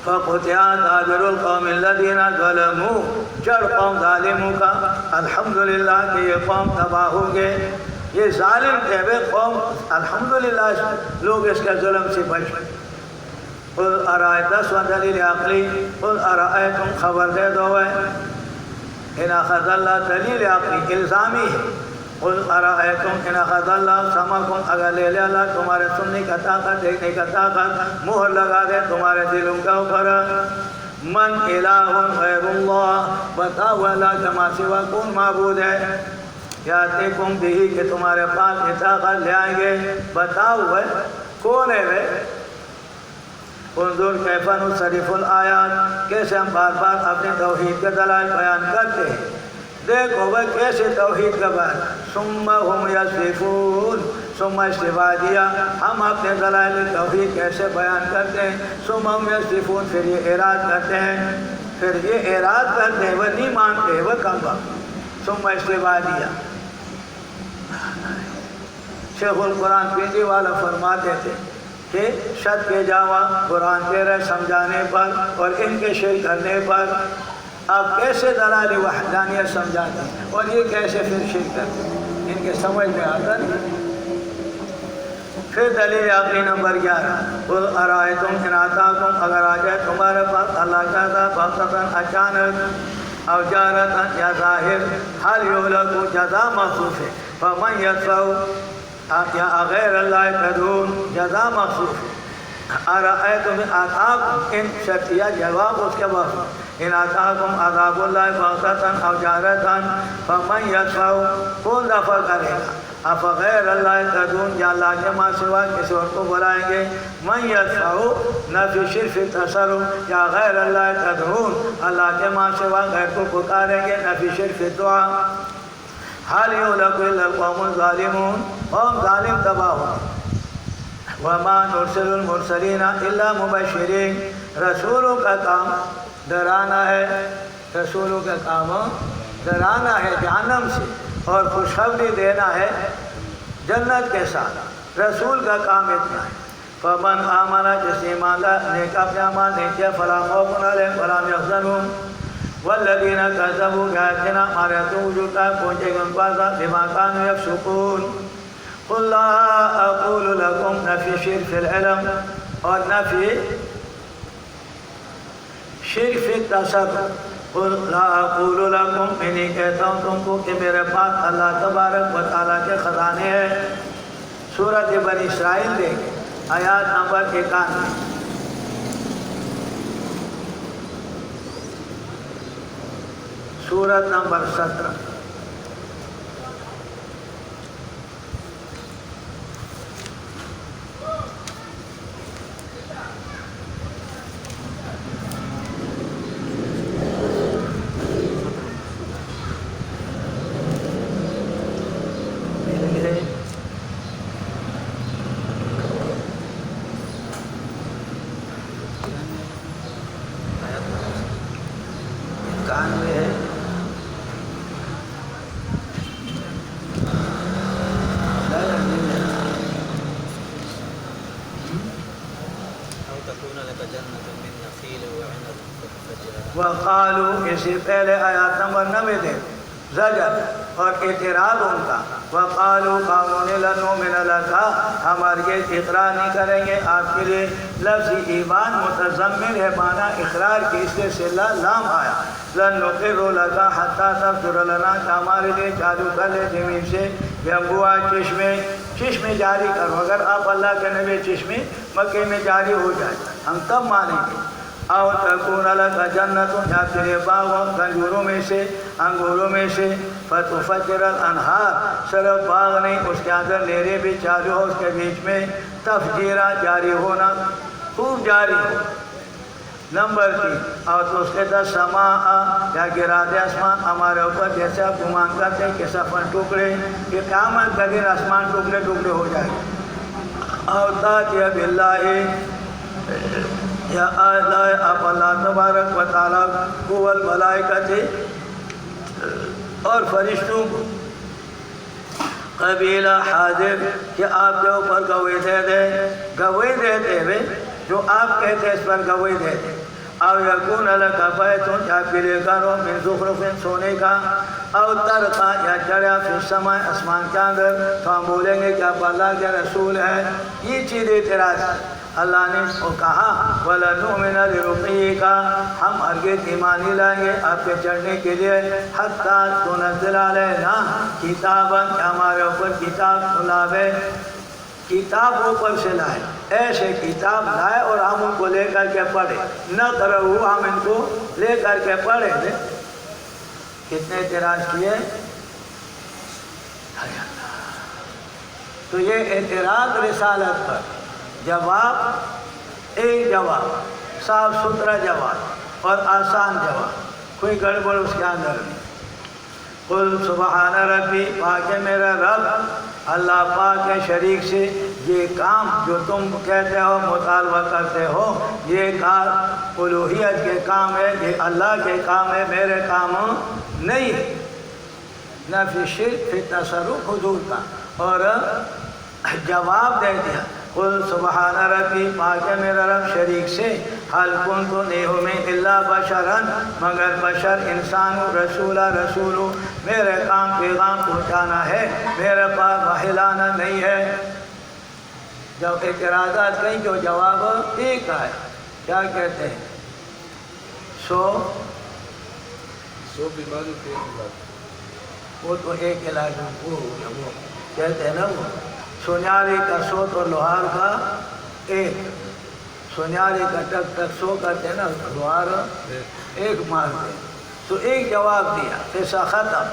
S1: فقطع دابر القوم الذین ظلموا، جڑ قوم ظالموں کا الحمدللہ کہ یہ قوم تباہ ہو گئے. یہ ظالم تھے وہ قوم، الحمدللہ لوگ اس کے ظلم سے بچ گئے. قل ارائیت و دلیل عقلی، قل ارائیتم خبر دے دو ہے ان اخذ اللہ، دلیل عقلی الزامی ہے. قل ارائیتم ان اخذ اللہ سمعکم، اگر لے لے اللہ تمہارے سننے کا طاقت، دیکھنے کا طاقت، مہر لگا دے تمہارے دلوں کے اوپر. من الہ غیر اللہ، بتاؤ اللہ جمع سوا کون معبود ہے. یاتیکم بھی کہ تمہارے پاس یہ طاقت لے آئیں گے، بتاؤ ہے کون ہے وہ. انظر کیف نصرف الآیات، کیسے ہم بار بار اپنے توحید کے دلائل بیان کرتے ہیں. دیکھو وہ کیسے توحید کا بیان. ثم ہم یصفون، ثم استفا دیا ہم اپنے دلائل توحید کیسے بیان کرتے ہیں. ثم ہم یصفون، پھر یہ اعراض کرتے ہیں، پھر یہ اعراض کرتے ہیں، وہ نہیں مانتے، وہ کم وقت. ثم استفا دیا. شیخ القرآن پنڈی والا فرماتے تھے کہ شد کے جاوا قرآن تیرے سمجھانے پر اور ان کے شرک کرنے پر آپ کیسے دلائل وحدانیت سمجھاتے ہیں اور یہ کیسے پھر شرک کرتے ہیں، ان کے سمجھ میں آتا نہیں. پھر دلیل عقلی نمبر 11، قل ارائیتم ان آتاکم، اگر آ جائے تمہارے پاس اللہ کا عذاب بغتۃ، اچانک، او جارتاً یا ظاہر، حل یہلک، جزا مخصوص ہے. فمن یدفع، یا غیر اللہ تدعون، جزا مخصوص ہے. ارائیتم ان آتاکم، ان شرطیہ جواب اس کے بعد، ان آتاکم عذاب اللہ بغتۃ او جارتاً فمن یدفع، کون دفع کرے گا. افغیر اللہ تدعون، یا اللہ کے ماں سوا کسی اور کو بلائیں گے. من یدفع، نفی شرف تصرف، یا غیر اللہ تدعون، اللہ کے ماں سوا غیر کو پکاریں گے، نفی شرف دعا. حال یہلک الا القوم الظالمون، قوم ظالم تباہ ہو. وما نرسل المرسلین الا مبشرین، رسولوں کا کام ڈرانا ہے، رسولوں کا کام ڈرانا ہے جہنم سے اور خوشخبری دینا ہے جنت کے ساتھ. رسول کا کام اتنا ہے. فمن آمن، جس نے ایمان لایا، نیک اپنے اعمال نہیں کیا، فلا خوف علیہم ولا هم يحزنون. والذین کذبوا بآیاتنا، ہمارے تو وجودتا پہنچے گا ان پاس بما كانوا یفسقون. قل لا اقول لکم، نفی شرک فی العلم اور نفی شرک فی التصرف. قل لا اقول لکم، میں نہیں کہتا ہوں تم کو کہ میرے پاس اللہ تبارک و تعالیٰ کے خزانے ہیں. سورۃ بنی اسرائیل دیکھیں، آیات نمبر 91. سورت نمبر 17. وقالو، اس سے پہلے آیات نمبر 90 دے زجر اور اعتراض ان کا. وقالو، قانون لن نؤمن لک، ہم ہرگز اقرار نہیں کریں گے آپ کے لیے. لفظ ایمان متضمن ہے معنی اقرار کی، اس سے لام آیا. لن نقر لک حتی تفجر لنا، کہ ہمارے لیے چالو کر لے زمین سے ینبوع چشمے جاری کرو. اگر آپ اللہ کے نبی چشمے مکے میں جاری ہو جائے ہم تب مانیں گے. او تکون لک جنت، یا تیرے باغ کھجوروں میں سے، انگوروں میں سے. فتفجر الانہار، صرف باغ نہیں اس کے اندر نہریں بھی چالو ہو اس کے بیچ میں. تفجیرہ، جاری ہونا، خوب جاری ہو. نمبر 3، اور تو اس کے 10 سماء، یا گرا دے آسمان ہمارے اوپر، جیسے آپ گمان کرتے ہیں کہ سفن ٹکڑے، کہ قیامت کا دن آسمان ٹکڑے ٹکڑے ہو جائے. اور تاتیہ باللہ، یا آئے آپ اللہ تبارک و تعالیٰ کو والملائکہ اور فرشتوں کو قبیلہ حاضر، کہ آپ کے اوپر گواہی دے دیں. گواہی دیتے ہوئے جو آپ کہتے ہیں اس پر گواہی دے دیں. او یکون لک بیت آپ کے لیے گھر ہو من زخرف سونے کا او ترقا یا چڑھا فی السماء آسمان کے اندر تو ہم بولیں گے کہ آپ اللہ کے رسول ہیں. یہ چیز اعتراض اللہ نے کہا وَلَنُؤْمِنَ لِرُقِيِّكَ ہم ہرگز ایمان نہیں لائیں گے آپ کے چڑھنے کے لیے حتیٰ تنزل علینا کتاباً کہ ہمارے اوپر کتاب لائے کتاب اوپر سے لائے ایسے کتاب لائے اور ہم ان کو لے کر کے پڑھے نہ کرو ہم ان کو لے کر کے پڑھے. کتنے اعتراض کیے. تو یہ اعتراض رسالت پر جواب ایک جواب صاف ستھرا جواب اور آسان جواب کوئی گڑبڑ اس کے اندر نہیں. قل سبحان ربی پاک ہے میرا رب اللہ پاک ہے شریک سے. یہ کام جو تم کہتے ہو مطالبہ کرتے ہو یہ کام الوہیت کے کام ہے یہ اللہ کے کام ہے میرے کام نہیں ہے. نہ فی شرک فی تصرف حضور کا اور جواب دے دیا قل سبحان ربی پاک ہے میرا رب شریک سے حل کنت نہیں ہوں میں الا بشرن مگر بشر انسان رسولہ رسول میرے کام پیغام پہنچانا ہے میرے پاس بہلانا نہیں ہے. جب اعتراضات کہیں جو جواب ایک ہے کیا کہتے ہیں سو
S2: بیماری کے
S1: وہ تو ایک علاج وہ کہتے ہیں نا وہ سونیاری کا سو تو لوہار کا ایک سونیاری کا ٹک ٹک سو کرتے ہیں نا لوہار ایک مارتے تو ایک جواب دیا قصہ ختم.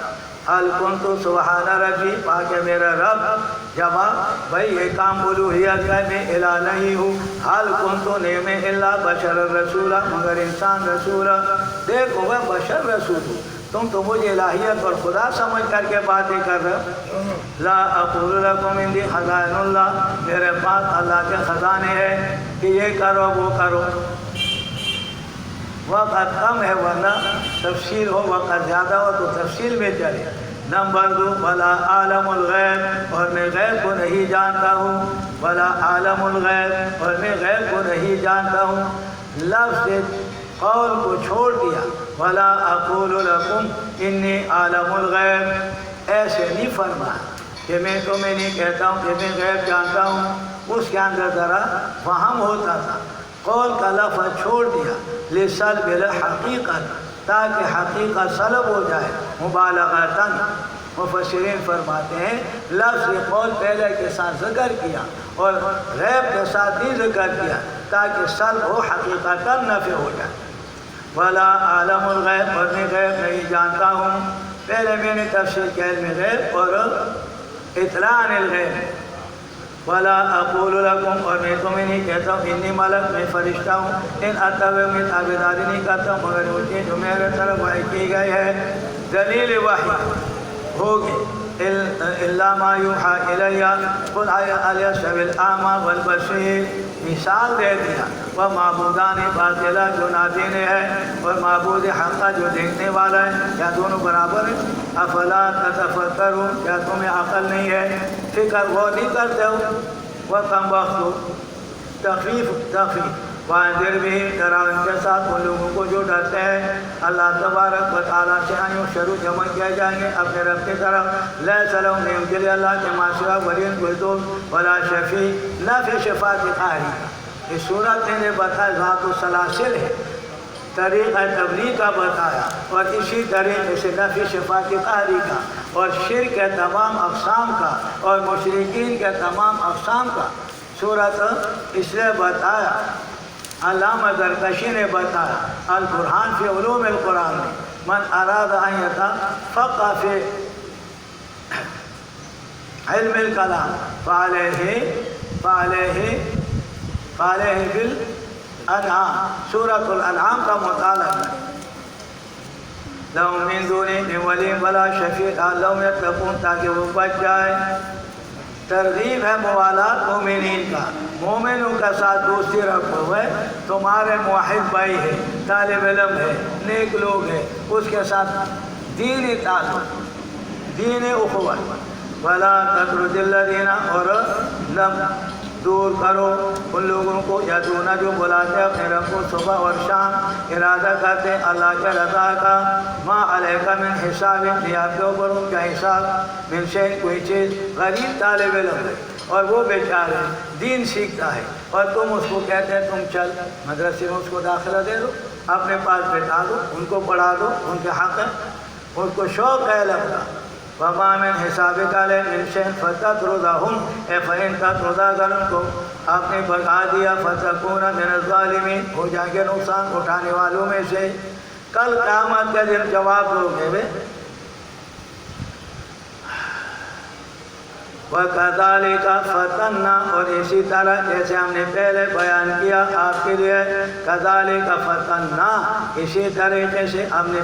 S1: حل کنت سبحان ربی پاک ہے میرا رب جواب بھائی یہ کام الوہیت کا میں الہ نہیں ہوں. حل کنت نہیں میں الا بشر رسولہ مگر انسان رسولہ. دیکھو میں بشر رسول ہوں تم تو مجھے الہیت اور خدا سمجھ کر کے باتیں کر رہے ہو. لا اقول لکم عندی خزائن اللہ میرے پاس اللہ کے خزانے ہیں کہ یہ کرو وہ کرو. وقت کم ہے ورنہ تفصیل ہو وقت زیادہ ہو تو تفصیل میں چلے. نمبر 2 ولا عالم الغیب اور میں غیب کو نہیں جانتا ہوں. ولا عالم الغیب اور میں غیب کو نہیں جانتا ہوں. لفظ قول کو چھوڑ دیا ولا اقول لکم انی عالم الغیب ایسے نہیں فرمایا کہ میں تمہیں نہیں کہتا ہوں کہ میں غیب جانتا ہوں. اس کے اندر ذرا فہم ہوتا تھا. قول کا لفظ چھوڑ دیا لسلب الحقیقت تاکہ حقیقت سلب ہو جائے مبالغتاً. مفسرین فرماتے ہیں لفظ قول پہلے کے ساتھ ذکر کیا اور غیب کے ساتھ بھی ذکر کیا تاکہ سلب ہو حقیقتاً نفع ہو جائے. ولا عالم الغیب اور میں غیب نہیں جانتا ہوں. پہلے میں نے تفسیر کیا علم غیب اور اطلاع عن الغیب. ولا اقول لکم اور میں تمہیں نہیں کہتا ہوں انی ملک میں فرشتہ ہوں. ان اتبع میں تابعداری نہیں کرتا ہوں مگر وہ چیز جو میرے طرف وحی کی گئی ہے. دلیل وحی ہوگی الا ما یوحی الیہ قل هل یستوی الاعمی والبصیر. مثال دے دیا وہ معبودان باطلہ جو نادینے ہیں اور معبود حقہ جو دیکھنے والا ہے کیا دونوں برابر ہیں. افلا تتفکرون کیا تمہیں عقل نہیں ہے فکر غور نہیں کرتے ہو. وہ کم وقت تخفیف وانذر بھی ڈراؤ ان کے ساتھ ان لوگوں کو جو ڈرتے ہیں اللہ تبارک و تعالیٰ سے شروع جمع کیا جائیں گے اپنے رب کی طرف. لیس لہم نہیں ان کے لیے اللہ کے ما سوا ولی کوئی دوست ولا شفیع نہ فی شفاعت قہری. اس صورت میں نے بتایا ذات السلاسل ہے طریقہ تبلیغ کا بتایا اور اسی طریقے سے نفی شفاعت قہری کا اور شرک کے تمام اقسام کا اور مشرکین کے تمام اقسام کا صورت اس لیے بتایا. علامہ زرکشی نے بتایا البرہان فی علوم القرآن میں من اراد ان یتفقہ فی علم الکلام فعلیہ بالانعام سورۃ الانعام کا مطالعہ کریں. لہم من دونہ ولی ولا شفیع لعلہم یتقون تاکہ وہ بچ جائے. ترغیب ہے موالات مومنین کا. مومنوں کا ساتھ دوستی رکھو ہے تمہارے موحد بھائی ہے طالب علم ہے نیک لوگ ہیں اس کے ساتھ دینی تعلق دین اخوت. ولا تطرد الذین اور دور کرو ان لوگوں کو یدعون جو بلاتے اپنے رب کو صبح اور شام ارادہ کرتے اللہ کے رضا کا ما علیک من حساب آپ کے اوپر ان کا حساب من شیء کوئی چیز غریب طالب علم ہے اور وہ بیچارے دین سیکھتا ہے اور تم اس کو کہتے ہیں تم چل مدرسے میں اس کو داخلہ دے دو اپنے پاس بٹھا دو ان کو پڑھا دو ان کے حق ہے ان کو شوق ہے علم کا وما من حسابک علیہم من شیء فتطردہم فإن تطرد اگر ان کو آپ نے بھگا دیا فتکون من الظالمین ہو جائیں گے نقصان اٹھانے والوں میں سے کل قیامت کے دن جواب دو گے وَكَذَلِكَ فَتَنَّا اور اسی طرح جیسے ہم نے پہلے بیان کیا آپ کے لیے كَذَلِكَ فَتَنَّا اسی طریقے سے ہم نے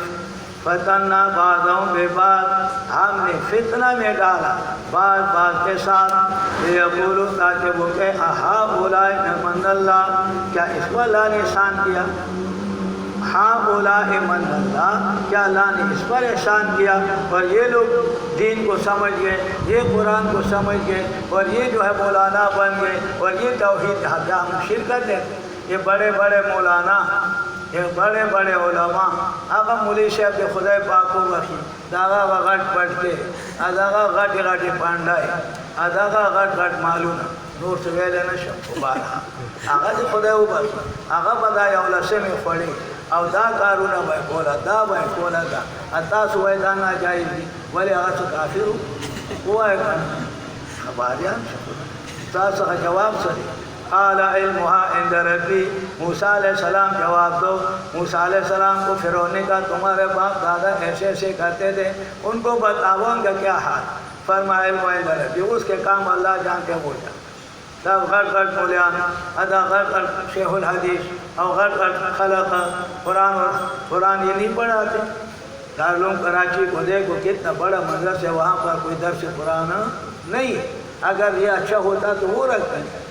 S1: فتنہ بعضوں بے بعض ہم نے فتنہ میں ڈالا بعض کے ساتھ لیقولوا تاکہ وہ کہ ہؤلاء من اللہ کیا اس کو اللہ نے احسان کیا ہؤلاء من اللہ کیا اللہ نے اس پر احسان کیا اور یہ لوگ دین کو سمجھ گئے یہ قرآن کو سمجھ گئے اور یہ جو ہے مولانا بن گئے اور یہ توحید کیا ہم شرکت ہے یہ بڑے بڑے مولانا یہ بڑے بڑے علماء آقا مولی صاحب کے خدای پاک کو بخی داغا غٹ پڑھ کے اداغا غٹ غٹ پانڈائی اداغا غٹ غٹ معلوم نور سے ویلے نشم بارا آقا جی خدای او بخی آقا بدای اولا سے میں خوڑی او دا کارونا بائی کولا دا بائی کولا دا اتا سوائی دانا جائز دی ولی آقا سے کافر ہو وہ ہے خباریان شکر تا سخ جواب سری قال علمها عند ربی موسیٰ علیہ السلام جواب دو موسیٰ علیہ السلام کو فرعون نے کہا تمہارے باپ دادا ایسے ایسے کرتے تھے ان کو بتاؤ ان کا کیا حال فرمایا علم عند ربی اس کے کام اللہ جانتے ہو جا تب غٹ غٹ مولیان ادا غٹ غٹ شیخ الحدیث اور غٹ غٹ خلق قرآن یہ نہیں پڑھاتے دارالعلوم کراچی کو دیکھو کتنا بڑا مدرسہ ہے وہاں پر کوئی درس قرآن نہیں ہے اگر یہ اچھا ہوتا تو وہ رکھتے ہیں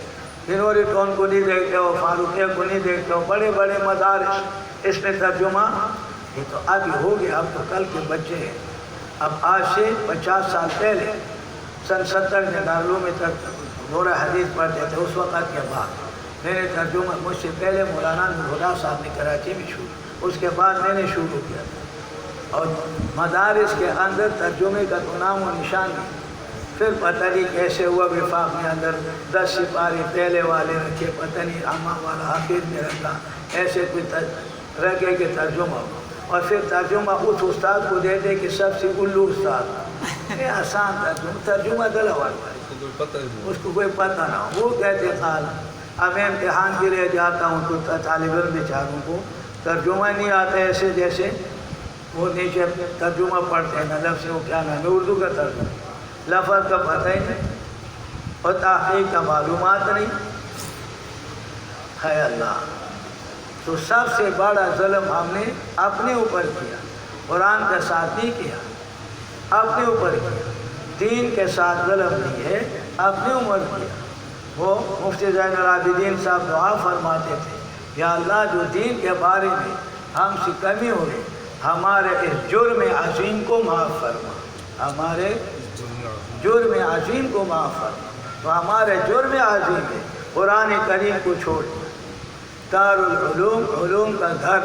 S1: انہوں ٹون کو نہیں دیکھتے ہو فاروقیہ کو نہیں دیکھتے ہو بڑے بڑے مدارس اس میں ترجمہ یہ تو ابھی ہو گیا اب تو کل کے بچے ہیں اب آج سے 50 سال پہلے سن 70 میں دارالعلوم میں دورہ حدیث پڑھتے تھے اس وقت کے بعد میں نے ترجمہ مجھ سے پہلے مولانا نوراللہ صاحب نے کراچی میں شروع اس کے بعد میں نے شروع کیا اور مدارس کے اندر ترجمے کا تو نام و نشان نہیں پھر پتہ نہیں کیسے ہوا وفاق میں اندر 10 سپارے پہلے والے رکھے پتہ نہیں عامہ والا آخر میں رکھا ایسے کوئی رکھے کہ ترجمہ ہو اور پھر ترجمہ اس استاد کو دے دے کہ سب سے الو استاد یہ آسان ترجمہ دلوا اس کو کوئی پتہ نہ ہو وہ کہتے قال اب میں امتحان کے لیے جاتا ہوں تو طالب علم بیچاروں کو ترجمہ نہیں آتا ایسے جیسے وہ نیچے ترجمہ پڑھتے ہیں نہ لفظ وہ کیا نام ہے اردو کا ترجمہ لفظ کا پتہ ہی نہیں اور تحقیق کا معلومات نہیں ہے اللہ تو سب سے بڑا ظلم ہم نے اپنے اوپر کیا قرآن کے ساتھ نہیں کیا اپنے اوپر کیا دین کے ساتھ ظلم نہیں ہے اپنے اوپر کیا وہ مفتی زین العابدین صاحب دعا فرماتے تھے یا اللہ جو دین کے بارے میں ہم سے کمی ہوئی ہمارے اس جرم عظیم کو معاف فرما ہمارے جرم عظیم کو معاف فرما تو ہمارے جرم عظیم ہے قرآن کریم کو چھوڑ دارالعلوم علوم کا گھر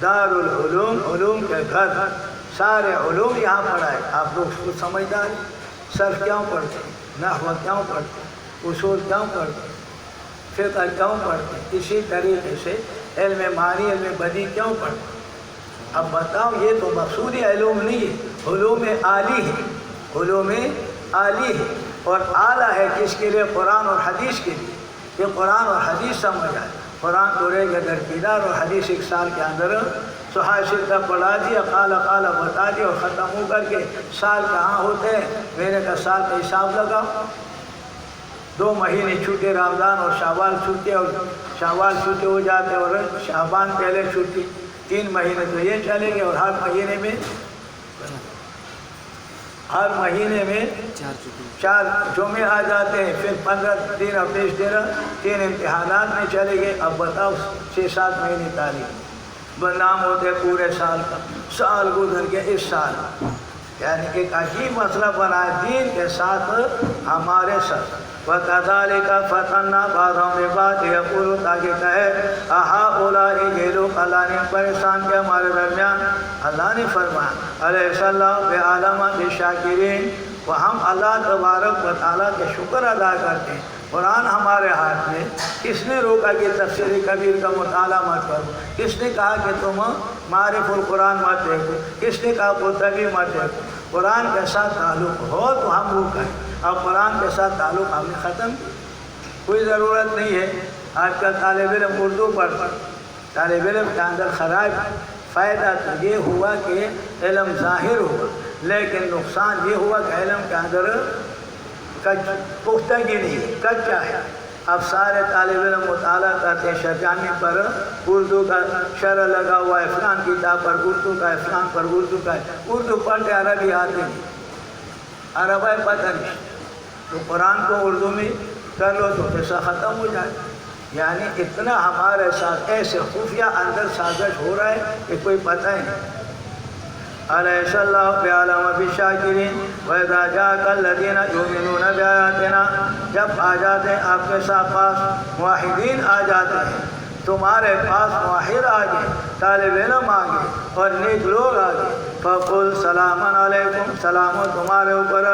S1: دارالعلوم علوم کے گھر سارے علوم یہاں پڑھائے آپ لوگ کو سمجھدار صرف کیوں پڑھتے نحو کیوں پڑھتے اصول کیوں پڑھتے فقہ کیوں پڑھتے اسی طریقے سے علم معنی علم بدیع کیوں پڑھتے اب بتاؤ یہ تو مقصودی علوم نہیں ہے علوم عالی ہے علوم عالی ہے اور اعلیٰ ہے کس کے لیے قرآن اور حدیث کے لیے کہ قرآن اور حدیث سمجھ آئے قرآن کو رہ گیا درکیدار اور حدیث 1 سال کے اندر سحاشر کا پڑھا دیا قال بتا دیا اور ختم ہو کر کے سال کہاں ہوتے ہیں میں نے کہا سال کا حساب لگاؤ 2 مہینے چھوٹے رمضان اور شوال چھوٹے اور شوال چھوٹے ہو جاتے اور شعبان پہلے چھٹی 3 مہینے تو یہ چلیں گے اور ہر مہینے میں 4 جمعے آ جاتے ہیں پھر 15 دن اور 20 دن 3 امتحانات میں چلے گئے اب بتاؤ 6-7 مہینے تعلیم بدنام ہوتے پورے سال کا سال گزر گیا اس سال یعنی ایک عجیب مسئلہ بنا ہے دین کے ساتھ ہمارے ساتھ. وَكَذَلِكَ فَتَنَّا بَعْضَهُمْ بِبَعْضٍ يَقُولُ تاکہ کہے اَهَٰؤُلَاءِ یہ لوگ اللہ نے پریشان کیا ہمارے درمیان. اللہ نے فرمایا علیہ اللہ بِعَلَمَ بِالشَّاكِرِينَ وہ ہم اللہ تبارک و تعالیٰ کے شکر ادا کرتے ہیں. قرآن ہمارے ہاتھ میں. کس نے روکا کہ تفسیر کبیر کا مطالعہ مت کرو؟ کس نے کہا کہ تم معرف القرآن مت دیکھو؟ کس نے کہا قرطبی مت دیکھو؟ قرآن کے ساتھ تعلق ہو تو ہم وہ کریں. اب قرآن کے ساتھ تعلق ہم نے ختم. کوئی ضرورت نہیں ہے. آج کل طالب علم اردو پڑھتا، طالب علم کے اندر خراب فائدہ تو یہ ہوا کہ علم ظاہر ہوا، لیکن نقصان یہ ہوا کہ علم کے اندر پختگی نہیں، کچا ہے. اب سارے طالب علم مطالعہ کرتے ہیں شرجانی پر اردو کا شرح لگا ہوا ہے، فلان کتاب پر اردو کا ہے، فلان پر اردو کا ہے. اردو پڑھتے عربی آتے نہیں، عربی پتہ نہیں. تو قرآن کو اردو میں کر لو تو پیسہ ختم ہو جائے. یعنی اتنا ہمارے ساتھ ایسے خفیہ اندر سازش ہو رہا ہے کہ کوئی پتہ ہی نہیں. علیہ اللہ بِعَلَمَ بِالشَّاكِرِينَ وَإِذَا جَاءَكَ الَّذِينَ يُؤْمِنُونَ بِآيَاتِنَا جب آ جاتے ہیں آپ کے ساتھ پاس موحدین آ جاتے ہیں، تمہارے پاس موحد آ گئے، طالب علم آ گئے اور نیک لوگ آ گئے. فَقُلْ سَلَامٌ عَلَيْكُمْ سلام ہو تمہارے اوپر.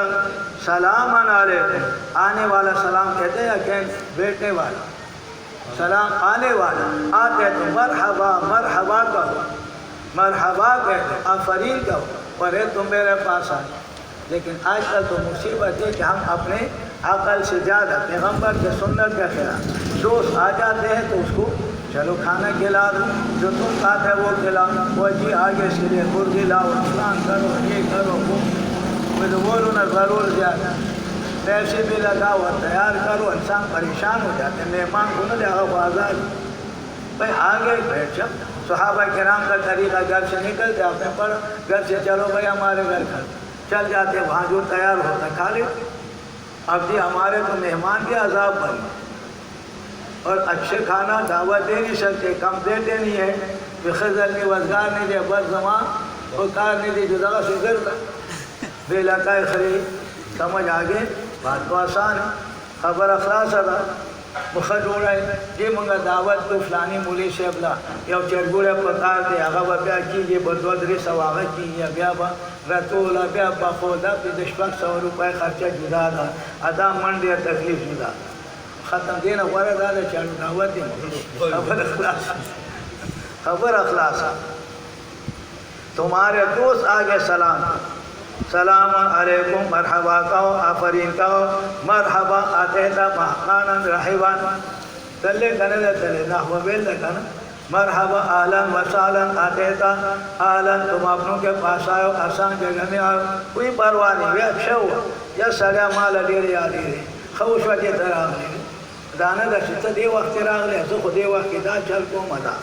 S1: سلامٌ علیکم آنے والا سلام کہتے ہیں یا کہ بیٹھنے والا سلام آنے والا. آتے تو مرحبا مرحبا کہو، مرحبا کہتے آفرین کہو، اور تم میرے پاس آئے. لیکن آج کل تو مصیبت ہے کہ ہم اپنے عقل سے زیادہ پیغمبر کے سنت کے خلاف دوست آ جاتے ہیں تو اس کو چلو کھانا کھلا دو، جو تم کھاتے وہ کھلاؤ، وہ جی آگے سے لیے مرغی لاؤ، فلان کرو، یہ کرو، وہ تو بولو نا ضرور زیادہ پیسے بھی لگاؤ اور تیار کرو. انسان پریشان ہو جاتے ہیں. مہمان کو نہ لگاؤ بازار بھائی آگے بیٹھ جاؤ. صحابہ کرام کا طریقہ گھر سے نکلتے آپ نے پڑھا، گھر سے چلو بھائی ہمارے گھر کھا چل جاتے، وہاں جو تیار ہوتا کھا لے. اب جی ہمارے تو مہمان کے عذاب بنے اور اچھے کھانا دعوت دے نہیں سکتے، کم دیتے نہیں ہے. خزر نہیں وزگار نہیں دے، بس زمان اور کار نہیں دے، جو جگہ سے کرتا بے لکائے خرید. سمجھ آگے بات تو آسان ہے. خبر اخلاص ادا مخد ہو رہا ہے یہ منگا دعوت تو فلانی مولی سے ابلا یا چرگوڑے پکار دے آگا با بیا کیجئے بدودری سواغا کیجئے بیا با رتولا بیا با خودا پی دشپک 100 روپے خرچہ جدا دا ادا من دیا تکلیف جدا ختم دینا ورد آدھا چاڑو دعوت دی خبر اخلاص خبر اخلاص. تمہارے دوست آگے سلام سلام علیکم مرحبا کہو، آفرین کہو. مرحبا آتیتا محقانا رحبان تلے کنے تلے نحو بیل کنا. مرحبا آلن و سالن آتیتا آلن تم اپنوں کے پاس آئے آسان جگہ میں آئے کوئی پرواہ نہیں بھی اچھا ہوا یا سلیا مال علی رہی آلی رہی خوش وجہ تراغ لے دانا دا شتا دے وقت راغ لے تو خود دے وقت دا چل کو مدا.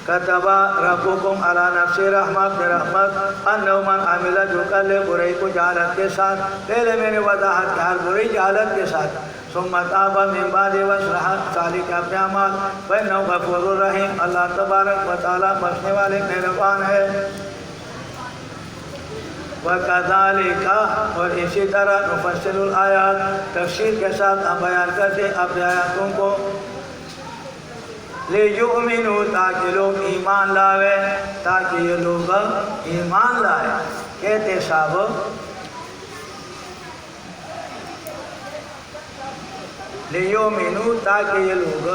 S1: کتبا ربکم علی نفسی رحمت رحمت انہو من عملہ جو کر لے برائی کو جہالت کے ساتھ پہلے میں نے وضاحت کیا برائی جہالت کے ساتھ ثم تاب من بعد وصلح صالح اپنے اعمال فإنہ غفور الرحیم اللہ تبارک و تعالی بخشنے والے مہربان ہے. وَكَذَلِكَ اور اسی طرح نفصل الآیات تفسیر کے ساتھ ہم بیان کرتے اپنے آیاتوں کو لِيُؤْمِنُوا تاکہ لوگ ایمان لاوے تاکہ یہ لوگ ایمان لائے. کہتے صاحب لِيُؤْمِنُوا تاکہ یہ لوگ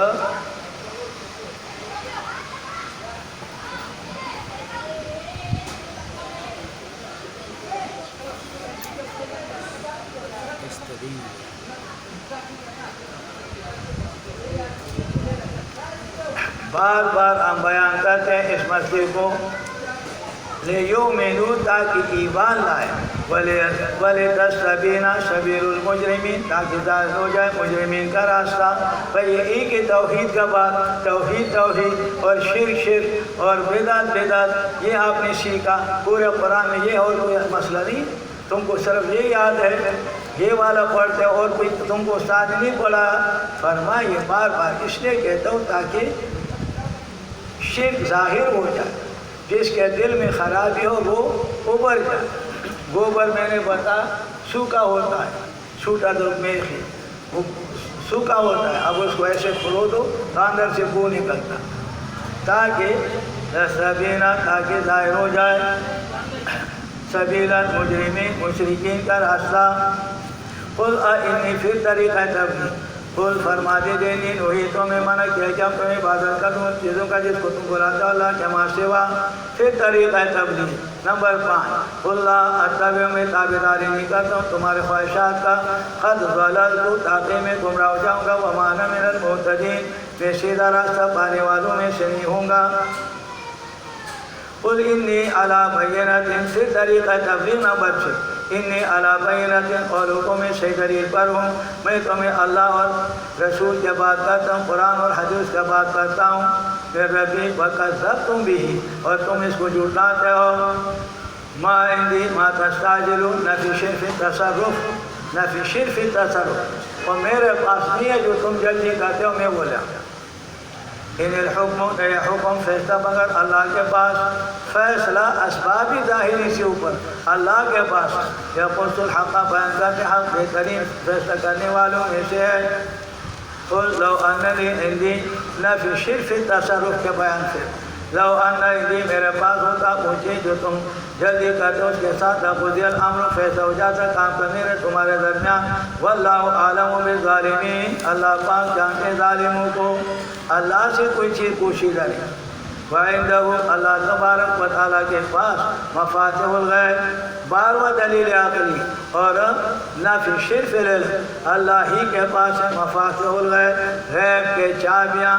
S1: بار بار ہم بیان کرتے ہیں اس مسئلے کو لِيُؤْمِنُوا تاکہ ایمان لائے وَلِتَسْتَبِينَ سَبِيلُ الْمُجْرِمِينَ تاکہ ظاہر ہو جائے مجرمین کا راستہ. بھئی یہی کہ توحید کا بات توحید اور شرک اور بدعت یہ آپ نے سیکھا پورے قرآن میں یہ اور کوئی مسئلہ نہیں. تم کو صرف یہ یاد ہے یہ والا پڑھتے اور کوئی تم کو استاد نہیں پڑھا. فرمایا یہ بار بار اس لیے کہتا ہوں تاکہ شرک ظاہر ہو جائے جس کے دل میں خرابی ہو وہ ابھر جائے. گوبر میں نے بتا سوکھا ہوتا ہے، چھوٹا تو میخ ہے، وہ سوکھا ہوتا ہے. اب اس کو ایسے کھلو دو تو اندر سے بو نکلتا، تاکہ ظاہر ہو جائے سبیل المجرمین، مشرکین کا راستہ. قل انی فی طریقہ تبلیغ، قل فرما دیجیے نہیں وہی تو میں منع کیا کہ ہم تمہیں عبادت کروں چیزوں کا جس کو تم بلاتے ہو اللہ کے ماں سوا. پھر طریقہ تبلیغ نمبر 5، اللہ اتبع، میں تابعداری نہیں کرتا ہوں تمہارے خواہشات کا. قد ضللت، تاکہ میں گمراہ ہو جاؤں گا. وما انا من المہتدین، میں سیدھا راستہ پانے والوں میں سے نہیں ہوں گا. قل انی علی بینۃ، پھر طریقہ تبلیغ نمبر 6، انی علی بینۃ، اور لوگوں میں صحیح دلیل پر ہوں. میں تمہیں اللہ اور رسول کے بات کرتا ہوں، قرآن اور حدیث کا بات کرتا ہوں. پھر ربی وکذبتم بھی، اور تم اس کو جھٹلاتے ہو. ما عندی ما تستعجلون، نہ فی شرف تصرف، نہ فی شرف تصرف، اور میرے پاس نہیں ہے جو تم جلدی کرتے ہو میں بولا. ان الحکم، اے حکم فیصلہ مگر اللہ کے پاس. فیصلہ اسباب ظاہری سے اوپر اللہ کے پاس. یقص الحق، بیان کرتے حق، بہترین فیصلہ کرنے والوں میں سے ہے. قل لو ان لی عندی، نفی شرف تصرف کے بیان سے، لو ان عندی، میرے پاس ہوتا مجھے جو تم جلدی کرتے ہو اس کے ساتھ قضی الامر، فیصلہ ہو جاتا کام کرنے میں تمہارے درمیان. واللہ اعلم بالظالمین، اللہ پاک جانتے ظالموں کو. اللہ سے کوئی چیز پوشیدہ نہیں. وَعِندَهُ، اللہ تبارک و تعالیٰ کے پاس مفاتیح الغیب، 12واں دلیل عقلی، اور نفی شرف العلم، اللہ ہی کے پاس ہے مفاتیح الغیب، غیب کے چابیاں.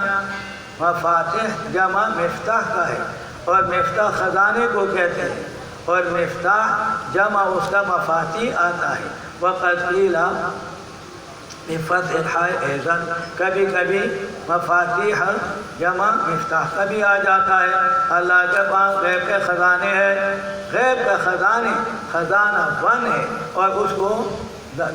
S1: مفاتیح جمع مفتاح کا ہے، اور مفتاح خزانے کو کہتے ہیں، اور مفتاح جمع اس کا مفاتیح آتا ہے. وقد قیل بفتح الحاء ایضا، کبھی کبھی مفاتیح جمع مفتاح کبھی آ جاتا ہے. اللہ کے پاس غیب کے خزانے ہیں. غیب کا خزانہ بند ہے، اور اس کو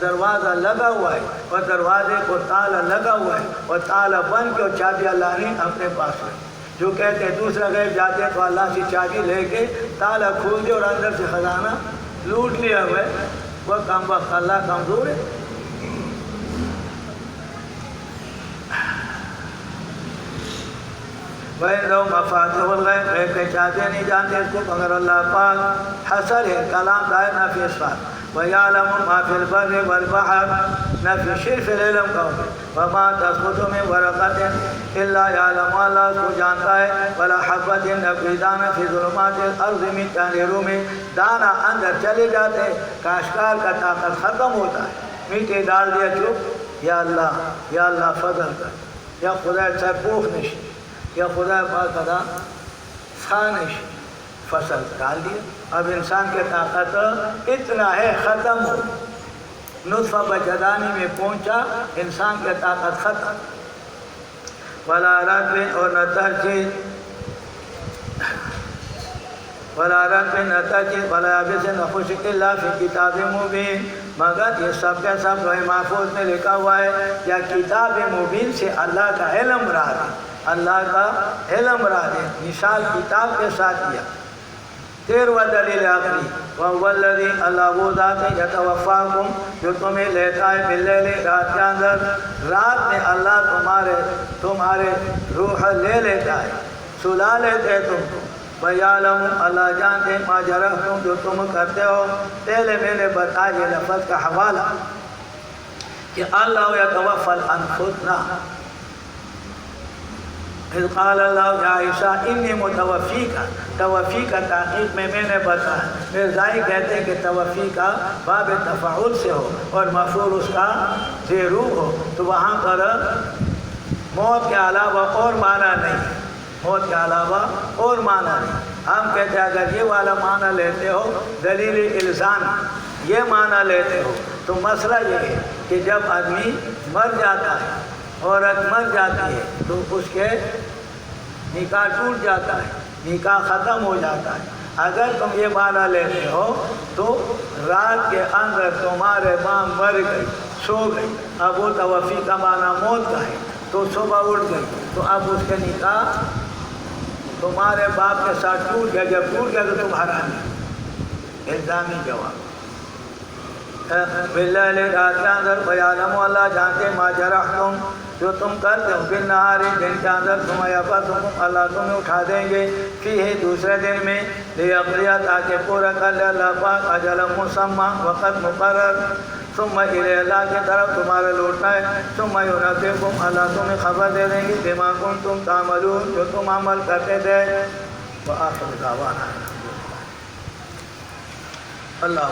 S1: دروازہ لگا ہوا ہے، اور دروازے کو تالا لگا ہوا ہے، اور تالا بند کے اور چابی اللہ نے اپنے پاس ہے. جو کہتے ہیں دوسرا غیب جاتے تو اللہ سے چابی لے کے تالا کھول دے اور اندر سے خزانہ لوٹ لیا ہوا ہے. وہ کم وقت اللہ کمزور ہے. وَإِنَّهُ مَفَاتِحُ الْغَيْبِ، غیب کے چابیاں نہیں جانتے اس کو مگر اللہ پاک. حصر ہے، کلام کا ہے، نفی اثبات. وَيَعْلَمُ مَا فِي الْبَرِّ وَالْبَحْرِ، نفی شرف العلم کا ہو. وَمَا تَسْقُطُ مِن وَرَقَةٍ إِلَّا يَعْلَمُهَا، اللہ اس کو جانتا ہے. وَلَا حَبَّةٍ، نہ کوئی دانہ فی ظلمات الارض، مٹی اندھیروں میں. دانہ اندر چلے جاتے ہیں، کاشتکار کا طاقت ختم ہوتا ہے. مٹی ڈال دیا چپ، یا اللہ فضل کر، یا خدا سرپوخ نشی، یا خدا پاک ادا خانش، فصل ڈال دیا. اب انسان کے طاقت اتنا ہے ختم ہو. نطفہ بچدانی میں پہنچا، انسان کے طاقت ختم. ولا رب، اور نہ ترجیح، ولا رب نہ ترجیح، ولا یابس، نہ خشک، الا فی کتاب مبین، مگر یہ سب کا سب لوح محفوظ میں لکھا ہوا ہے. یا کتاب مبین سے اللہ کا علم مراد ہے، اللہ کا علم مراد ہے. مثال کتاب کے ساتھ دیا. 13واں دلیل عقلی، وَهُوَ الَّذِي، اللہ وہ ذات ہے، يَتَوَفَّاكُمْ، جو تمہیں لیتا ہے بِاللَّيْلِ، رات کے اندر. رات میں اللہ تمہارے روح لے لیتا ہے، سلا لیتے تم کو. وَيَعْلَمُ، اللہ جانتے مَا جَرَحْتُمْ، جو تم کرتے ہو. پہلے میں نے بتایا یہ لفظ کا حوالہ کہ اللہ يَتَوَفَّى الْأَنفُسَ. اذ قال اللہ یا عیسیٰ انی متوفی کا، توفی کا تحقیق میں نے بتایا. مرزائی کہتے ہیں کہ توفی کا باب تفاعل سے ہو اور مفعول اس کا زیرو ہو، تو وہاں پر موت کے علاوہ اور معنی نہیں، موت کے علاوہ اور معنی نہیں. ہم کہتے ہیں اگر یہ والا معنی لیتے ہو دلیل الزام، یہ معنی لیتے ہو تو مسئلہ یہ ہے کہ جب آدمی مر جاتا ہے، عورت مر جاتی ہے، تو اس کے نکاح ٹوٹ جاتا ہے، نکاح ختم ہو جاتا ہے. اگر تم یہ معنی لیتے ہو تو رات کے اندر تمہارے ماں مر گئی، سو گئی، اب وہ توفی کا معنی موت کا ہے، تو صبح اٹھ گئی، تو اب اس کے نکاح تمہارے باپ کے ساتھ ٹوٹ گیا، جب ٹوٹ گیا تو تم حرامی، الزامی جواب۔ باللیل رات کے اندر فیعلم اللہ جانتے ما جرحتم جو تم کرتے ہو، بالنہار دن کے اندر تم یبعثکم اللہ تمہیں اٹھا دیں گے، فیہ دوسرے دن میں، لیقضی تاکہ پورا کر لے اللہ پاک اجل مسمى وقت مقرر، ثم الی اللہ کی طرف تمہارا لوٹنا ہے، ثم ینبئکم اللہ تمہیں خبر دے دیں گے بما کنتم تعملون جو تم عمل کرتے تھے۔ وآخر دعوانا اللہ